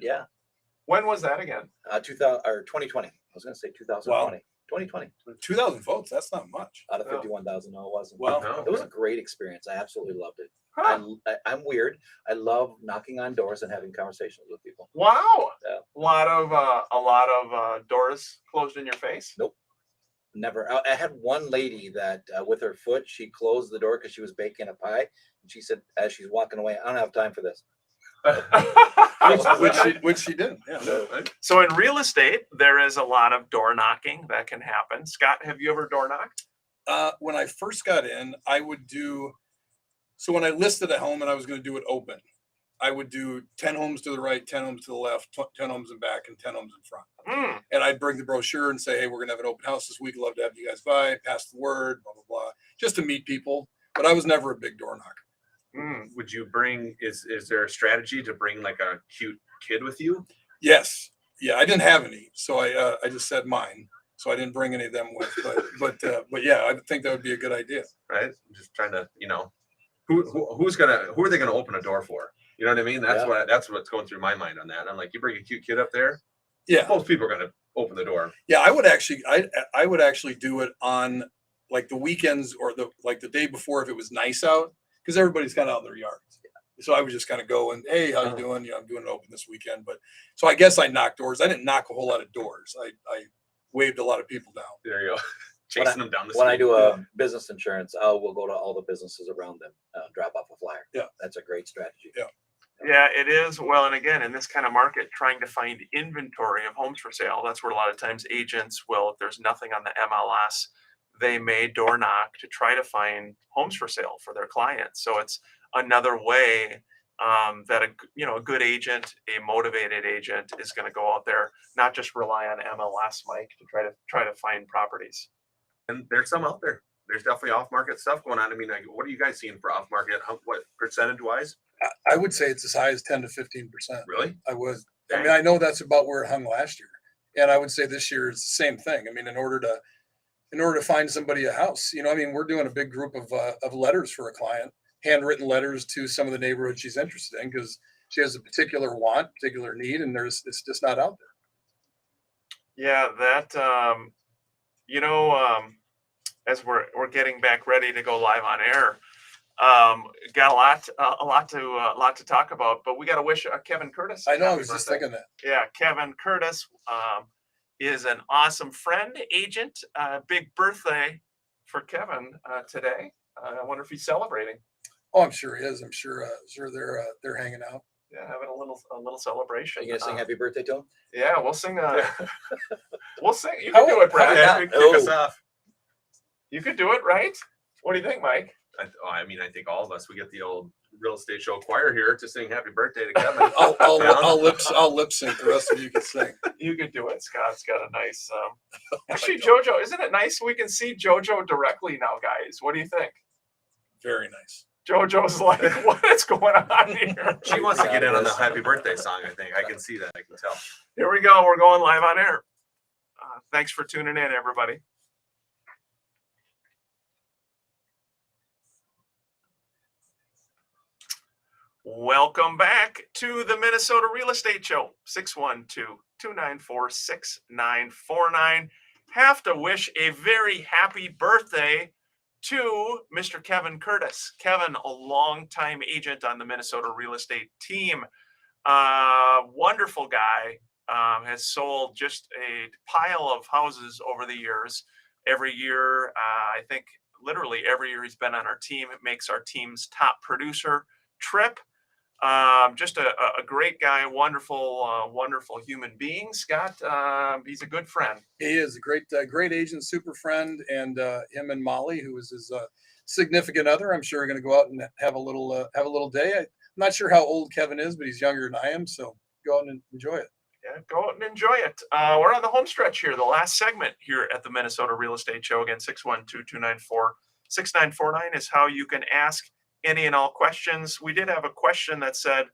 yeah. When was that again? 2020. I was going to say 2020. 2020. 2,000 votes. That's not much. Out of Oh. 51,000. No, it wasn't. Well, No. It was a great experience. I absolutely loved it. Huh. I'm weird. I love knocking on doors and having conversations with people. Wow. Yeah. A lot of doors closed in your face. Never. I had one lady that with her foot, she closed the door because she was baking a pie. And she said, as she's walking away, I don't have time for this. which she didn't. Yeah. So in real estate, there is a lot of door knocking that can happen. Scott, have you ever door knocked? When I first got in, I would do, so when I listed a home and I was going to do it open, I would do 10 homes to the right, 10 homes to the left, 10 homes in back, and 10 homes in front. Mm. And I'd bring the brochure and say, hey, we're going to have an open house this week. Love to have you guys by, pass the word, blah, blah, blah, just to meet people. But I was never a big door knocker. Mm. Would you bring, is there a strategy to bring like a cute kid with you? Yes. Yeah, I didn't have any. So I just said mine. So I didn't bring any of them with. But yeah, I think that would be a good idea. Right? I'm just trying to, who are they gonna open a door for? You know what I mean? That's Yeah. that's what's going through my mind on that. I'm like, you bring a cute kid up there, Yeah. most people are gonna open the door. Yeah, I would actually do it on like the weekends or the day before if it was nice out, because everybody's kind of out in their yards. So I would just kind of go and, hey, how you doing? I'm doing it open this weekend. But so I guess I knocked doors. I didn't knock a whole lot of doors. I waved a lot of people down. There you go. Chasing them down the When I street. do a business insurance, we'll go to all the businesses around them, drop off a flyer. Yeah. That's a great strategy. Yeah. Yeah, it is. Well, and again, in this kind of market, trying to find inventory of homes for sale, that's where a lot of times agents will, if there's nothing on the MLS, they may door knock to try to find homes for sale for their clients. So it's another way that a good agent, a motivated agent, is going to go out there, not just rely on MLS, Mike, to try to find properties. And there's some out there. There's definitely off-market stuff going on. I mean, like, what are you guys seeing for off-market? What percentage-wise? I would say it's as high as 10 to 15%. Really? I would. I mean, I know that's about where it hung last year. And I would say this year is the same thing. I mean, in order to find somebody a house, we're doing a big group of letters for a client, handwritten letters to some of the neighborhoods she's interested in, because she has a particular want, particular need, and it's just not out there. Yeah, that as we're getting back ready to go live on air, got a lot to talk about, but we got to wish Kevin Curtis. I know. I happy was just birthday. thinking that. Yeah, Kevin Curtis is an awesome friend, agent. Big birthday for Kevin today. I wonder if he's celebrating. Oh, I'm sure he is. I'm sure they're hanging out. Yeah, having a little celebration. Are you gonna sing happy birthday to him? Yeah, we'll sing. We'll sing. You can do it, Brad. yeah. Kick us Oh. off. You could do it, right? What do you think, Mike? I mean, I think all of us, we get the old real estate show choir here to sing happy birthday to Kevin. I'll lip sync. The rest of you can sing. You could do it. Scott's got a nice. Actually, JoJo, isn't it nice we can see JoJo directly now, guys? What do you think? Very nice. JoJo's like, what is going on here? She wants to get in on the happy birthday song, I think. I can see that. I can tell. Here we go. We're going live on air. Thanks for tuning in, everybody. Welcome back to the Minnesota Real Estate Show. 612-294-6949. Have to wish a very happy birthday to Mr. Kevin Curtis. Kevin, a longtime agent on the Minnesota real estate team, wonderful guy, has sold just a pile of houses over the years. Every year, I think literally every year he's been on our team, it makes our team's top producer trip. Just a great guy, wonderful human being. Scott, he's a good friend. He is a great agent, super friend, and him and Molly, who is his significant other, I'm sure are going to go out and have a little day. I'm not sure how old Kevin is, but he's younger than I am, so go out and enjoy it. Yeah, go out and enjoy it. We're on the home stretch here, the last segment here at the Minnesota Real Estate Show. Again, 612-294-6949 is how you can ask any and all questions. We did have a question that said,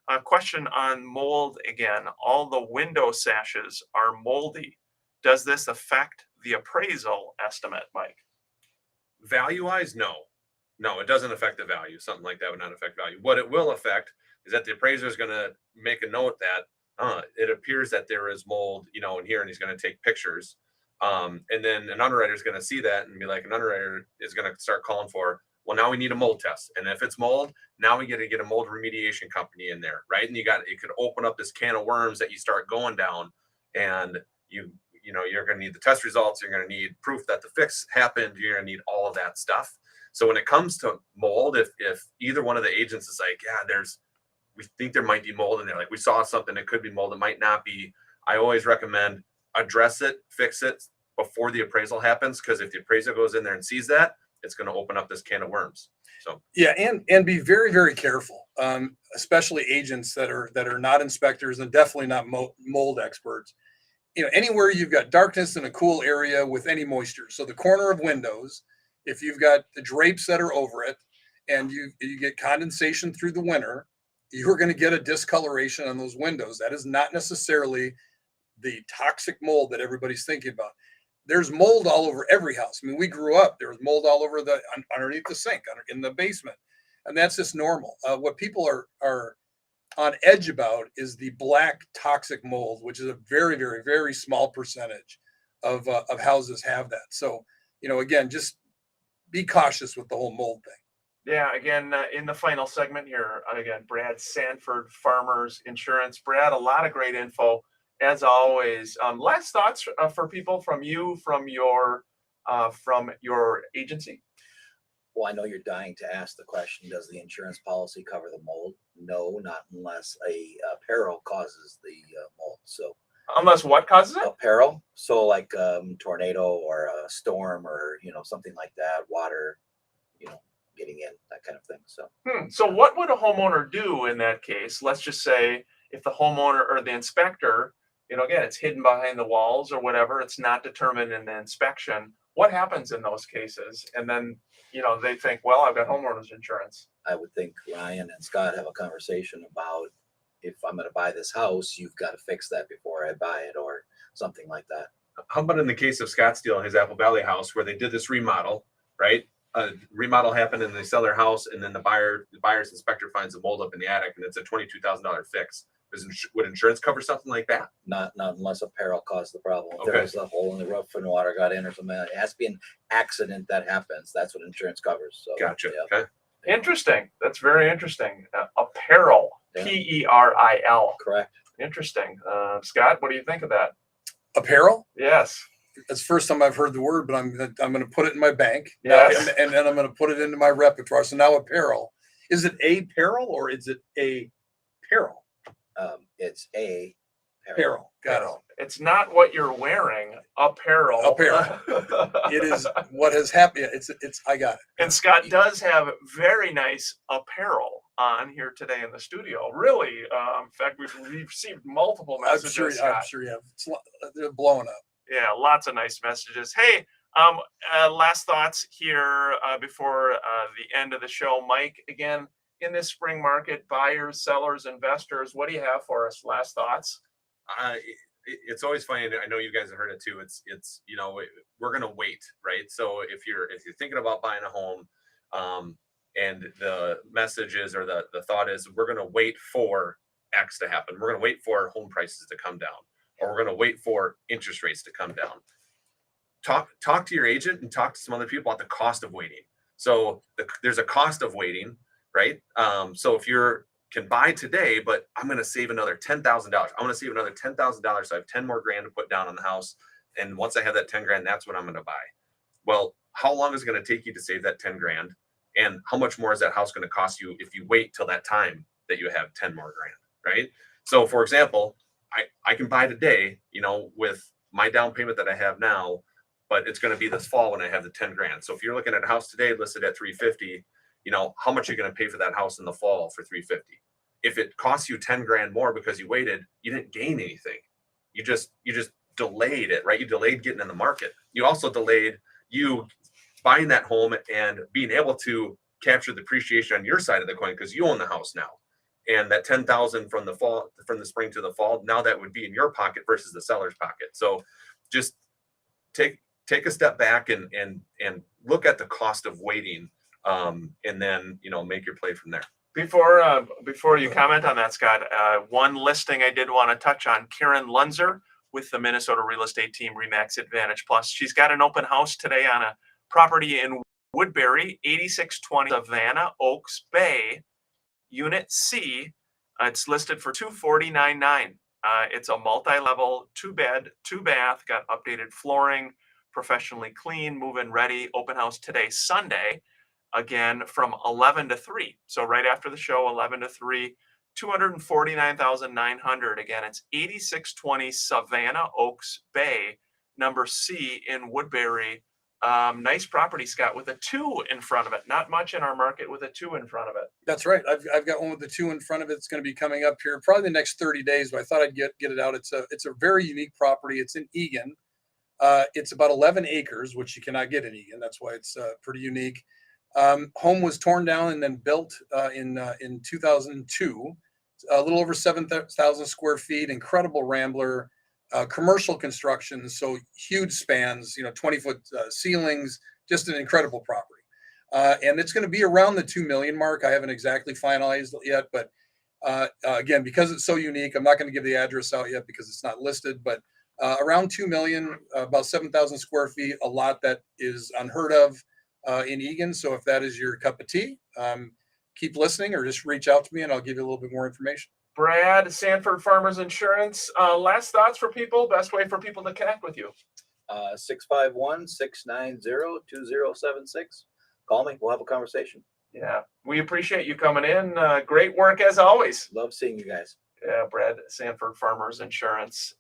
a question on mold again. All the window sashes are moldy. Does this affect the appraisal estimate, Mike? Value wise, no, it doesn't affect the value. Something like that would not affect value. What it will affect is that the appraiser is going to make a note that it appears that there is mold, in here, and he's going to take pictures. And then an underwriter is going to see that and be like, an underwriter is going to start calling for, well, now we need a mold test. And if it's mold, now we get to get a mold remediation company in there, right? And it could open up this can of worms that you start going down, and you're going to need the test results. You're going to need proof that the fix happened. You're going to need all of that stuff. So when it comes to mold, if either one of the agents is like, yeah, we think there might be mold in there, like we saw something that could be mold, it might not be, I always recommend address it, fix it before the appraisal happens, because if the appraiser goes in there and sees that, it's going to open up this can of worms. So yeah, and be very, very careful, especially agents that are not inspectors and definitely not mold experts. Anywhere you've got darkness in a cool area with any moisture, so the corner of windows, if you've got the drapes that are over it, and you get condensation through the winter, you're going to get a discoloration on those windows. That is not necessarily the toxic mold that everybody's thinking about. There's mold all over every house. I mean, we grew up, there was mold all over underneath the sink, in the basement. And that's just normal. What people are on edge about is the black toxic mold, which is a very, very, very small percentage of houses have that. So, again, just be cautious with the whole mold thing. Yeah, again, in the final segment here, again, Brad Sanford, Farmers Insurance. Brad, a lot of great info. As always, last thoughts for people from you, from your agency. Well, I know you're dying to ask the question, does the insurance policy cover the mold? No, not unless a peril causes the mold. So unless what causes it? A peril. So like tornado or a storm or, something like that, water, getting in, that kind of thing. So what would a homeowner do in that case? Let's just say if the homeowner or the inspector, again, it's hidden behind the walls or whatever, it's not determined in the inspection. What happens in those cases? And then, they think, well, I've got homeowners insurance. I would think Ryan and Scott have a conversation about, if I'm going to buy this house, you've got to fix that before I buy it, or something like that. how about in the case of Scottsdale, his Apple Valley house, where they did this remodel, right? Remodel happened and they sell their house, and then the buyer's inspector finds a mold up in the attic, and it's a $22,000 fix. Would insurance cover something like that? Not unless a peril caused the problem. If Okay. there was a hole in the roof and water got in or something, it has to be an accident that happens. That's what insurance covers. So Gotcha. yeah. Okay. Interesting. That's very interesting. Apparel, Yeah. PERIL. Correct. Interesting. Scott, what do you think of that? Apparel? Yes. That's the first time I've heard the word, but I'm going to put it in my bank. Yes. And then I'm going to put it into my repertoire. So now apparel. Is it a peril or is it a peril? It's a Apparel. Got it. It's not what you're wearing. Apparel. Apparel. It is what has happened. It's I got it. And Scott does have very nice apparel on here today in the studio. Really, in fact, we've received multiple messages. I'm sure you have. They're blowing up. Yeah, lots of nice messages. Hey, last thoughts here before the end of the show. Mike, again, in this spring market, buyers, sellers, investors, what do you have for us? Last thoughts? It's always funny. I know you guys have heard it too. It's we're gonna wait, right? So if you're thinking about buying a home, and the message is, or the thought is, we're gonna wait for X to happen. We're gonna wait for home prices to come down, or we're gonna wait for interest rates to come down. talk to your agent and talk to some other people about the cost of waiting. So there's a cost of waiting, right? So if you're can buy today, but I'm going to save another $10,000. I want to save another $10,000. So I have 10 more grand to put down on the house. And once I have that 10 grand, that's what I'm going to buy. Well, how long is it going to take you to save that 10 grand? And how much more is that house going to cost you if you wait till that time that you have 10 more grand, right? So for example, I can buy today, with my down payment that I have now, but it's going to be this fall when I have the 10 grand. So if you're looking at a house today listed at 350, how much are you going to pay for that house in the fall for 350? If it costs you 10 grand more because you waited, you didn't gain anything. You just delayed it, right? You delayed getting in the market. You also delayed you buying that home and being able to capture the appreciation on your side of the coin because you own the house now. And that 10,000 from the spring to the fall, now that would be in your pocket versus the seller's pocket. So just take a step back and look at the cost of waiting, and then make your play from there. Before you comment on that, Scott, one listing I did want to touch on, Karen Lunzer with the Minnesota real estate team, Remax Advantage Plus. She's got an open house today on a property in Woodbury, 8620 Savannah Oaks Bay, Unit C. It's listed for $249,900. It's a multi-level, 2-bed, 2-bath, got updated flooring, professionally clean, move-in ready. Open house today, Sunday, again from 11 to 3. So right after the show, 11 to 3, $249,900. Again, it's 8620 Savannah Oaks Bay, number C in Woodbury. Nice property, Scott, with a 2 in front of it. Not much in our market with a 2 in front of it. That's right. I've got one with the 2 in front of it. It's going to be coming up here probably the next 30 days, but I thought I'd get it out. It's a very unique property. It's in Eagan. It's about 11 acres, which you cannot get in Eagan. That's why it's pretty unique. Home was torn down and then built in 2002. A little over 7,000 square feet. Incredible rambler. Commercial construction, so huge spans, 20-foot ceilings, just an incredible property. And it's going to be around the 2 million mark. I haven't exactly finalized it yet, but again, because it's so unique, I'm not going to give the address out yet because it's not listed, but around 2 million, about 7,000 square feet, a lot that is unheard of in Eagan. So if that is your cup of tea, keep listening or just reach out to me and I'll give you a little bit more information. Brad, Sanford Farmers Insurance. Last thoughts for people, best way for people to connect with you. 651-690-2076. Call me. We'll have a conversation. Yeah, we appreciate you coming in. Great work as always. Love seeing you guys. Yeah, Brad, Sanford Farmers Insurance.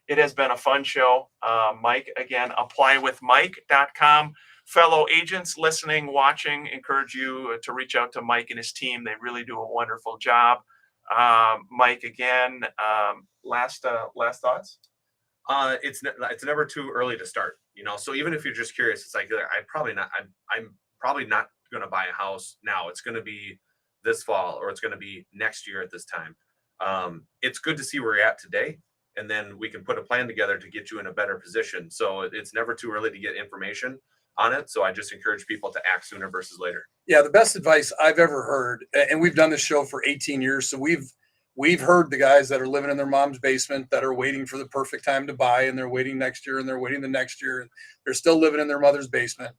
It has been a fun show. Mike, again, applywithmike.com. Fellow agents listening, watching, encourage you to reach out to Mike and his team. They really do a wonderful job. Mike, again, last thoughts? It's never too early to start, so even if you're just curious, it's like, I'm probably not going to buy a house now. It's going to be this fall or it's going to be next year at this time. It's good to see where you're at today, and then we can put a plan together to get you in a better position. So it's never too early to get information on it. So I just encourage people to act sooner versus later. Yeah, the best advice I've ever heard, and we've done this show for 18 years, so we've heard the guys that are living in their mom's basement that are waiting for the perfect time to buy, and they're waiting next year, and they're waiting the next year, and they're still living in their mother's basement.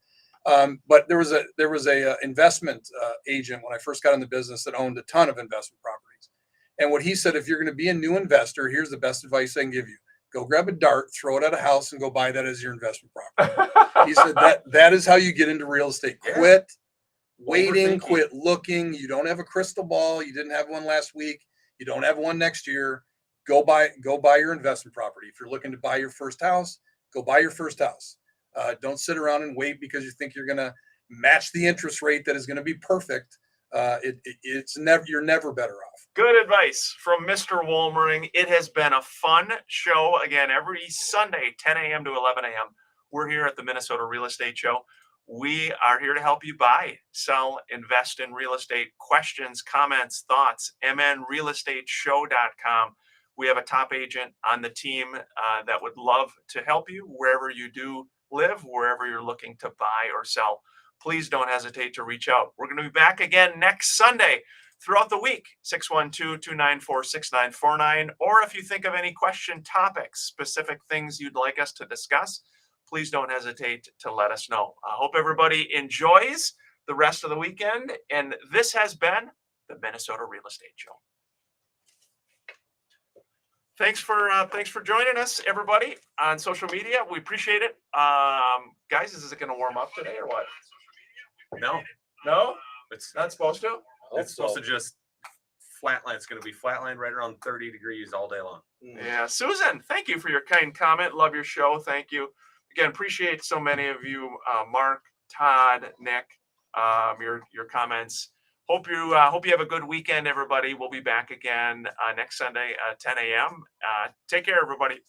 But there was a investment agent when I first got in the business that owned a ton of investment properties, and what he said, if you're going to be a new investor, here's the best advice I can give you: go grab a dart, throw it at a house, and go buy that as your investment property. He said that is how you get into real estate. Yeah. Quit waiting, quit looking. You don't have a crystal ball. You didn't have one last week. You don't have one next year. Go buy your investment property. If you're looking to buy your first house, go buy your first house. Don't sit around and wait because you think you're going to match the interest rate that is going to be perfect. You're never better off. Good advice from Mr. Wolmering. It has been a fun show. Again, every Sunday, 10 a.m. to 11 a.m. We're here at the Minnesota Real Estate Show. We are here to help you buy, sell, invest in real estate. Questions, comments, thoughts, mnrealestateshow.com. We have a top agent on the team that would love to help you wherever you do live, wherever you're looking to buy or sell. Please don't hesitate to reach out. We're going to be back again next Sunday throughout the week, 612-294-6949. Or if you think of any question topics, specific things you'd like us to discuss, please don't hesitate to let us know. I hope everybody enjoys the rest of the weekend. And this has been the Minnesota Real Estate Show. Thanks for joining us, everybody, on social media. We appreciate it. Guys, is it going to warm up today or what? No, No, it's not supposed to. Hope it's supposed so. to just flatline. It's going to be flatline right around 30 degrees all day long. Yeah, Susan, thank you for your kind comment. Love your show. Thank you again. Appreciate so many of you, Mark, Todd, Nick, your comments. Hope you have a good weekend, everybody. We'll be back again next Sunday at 10 a.m. Take care, everybody.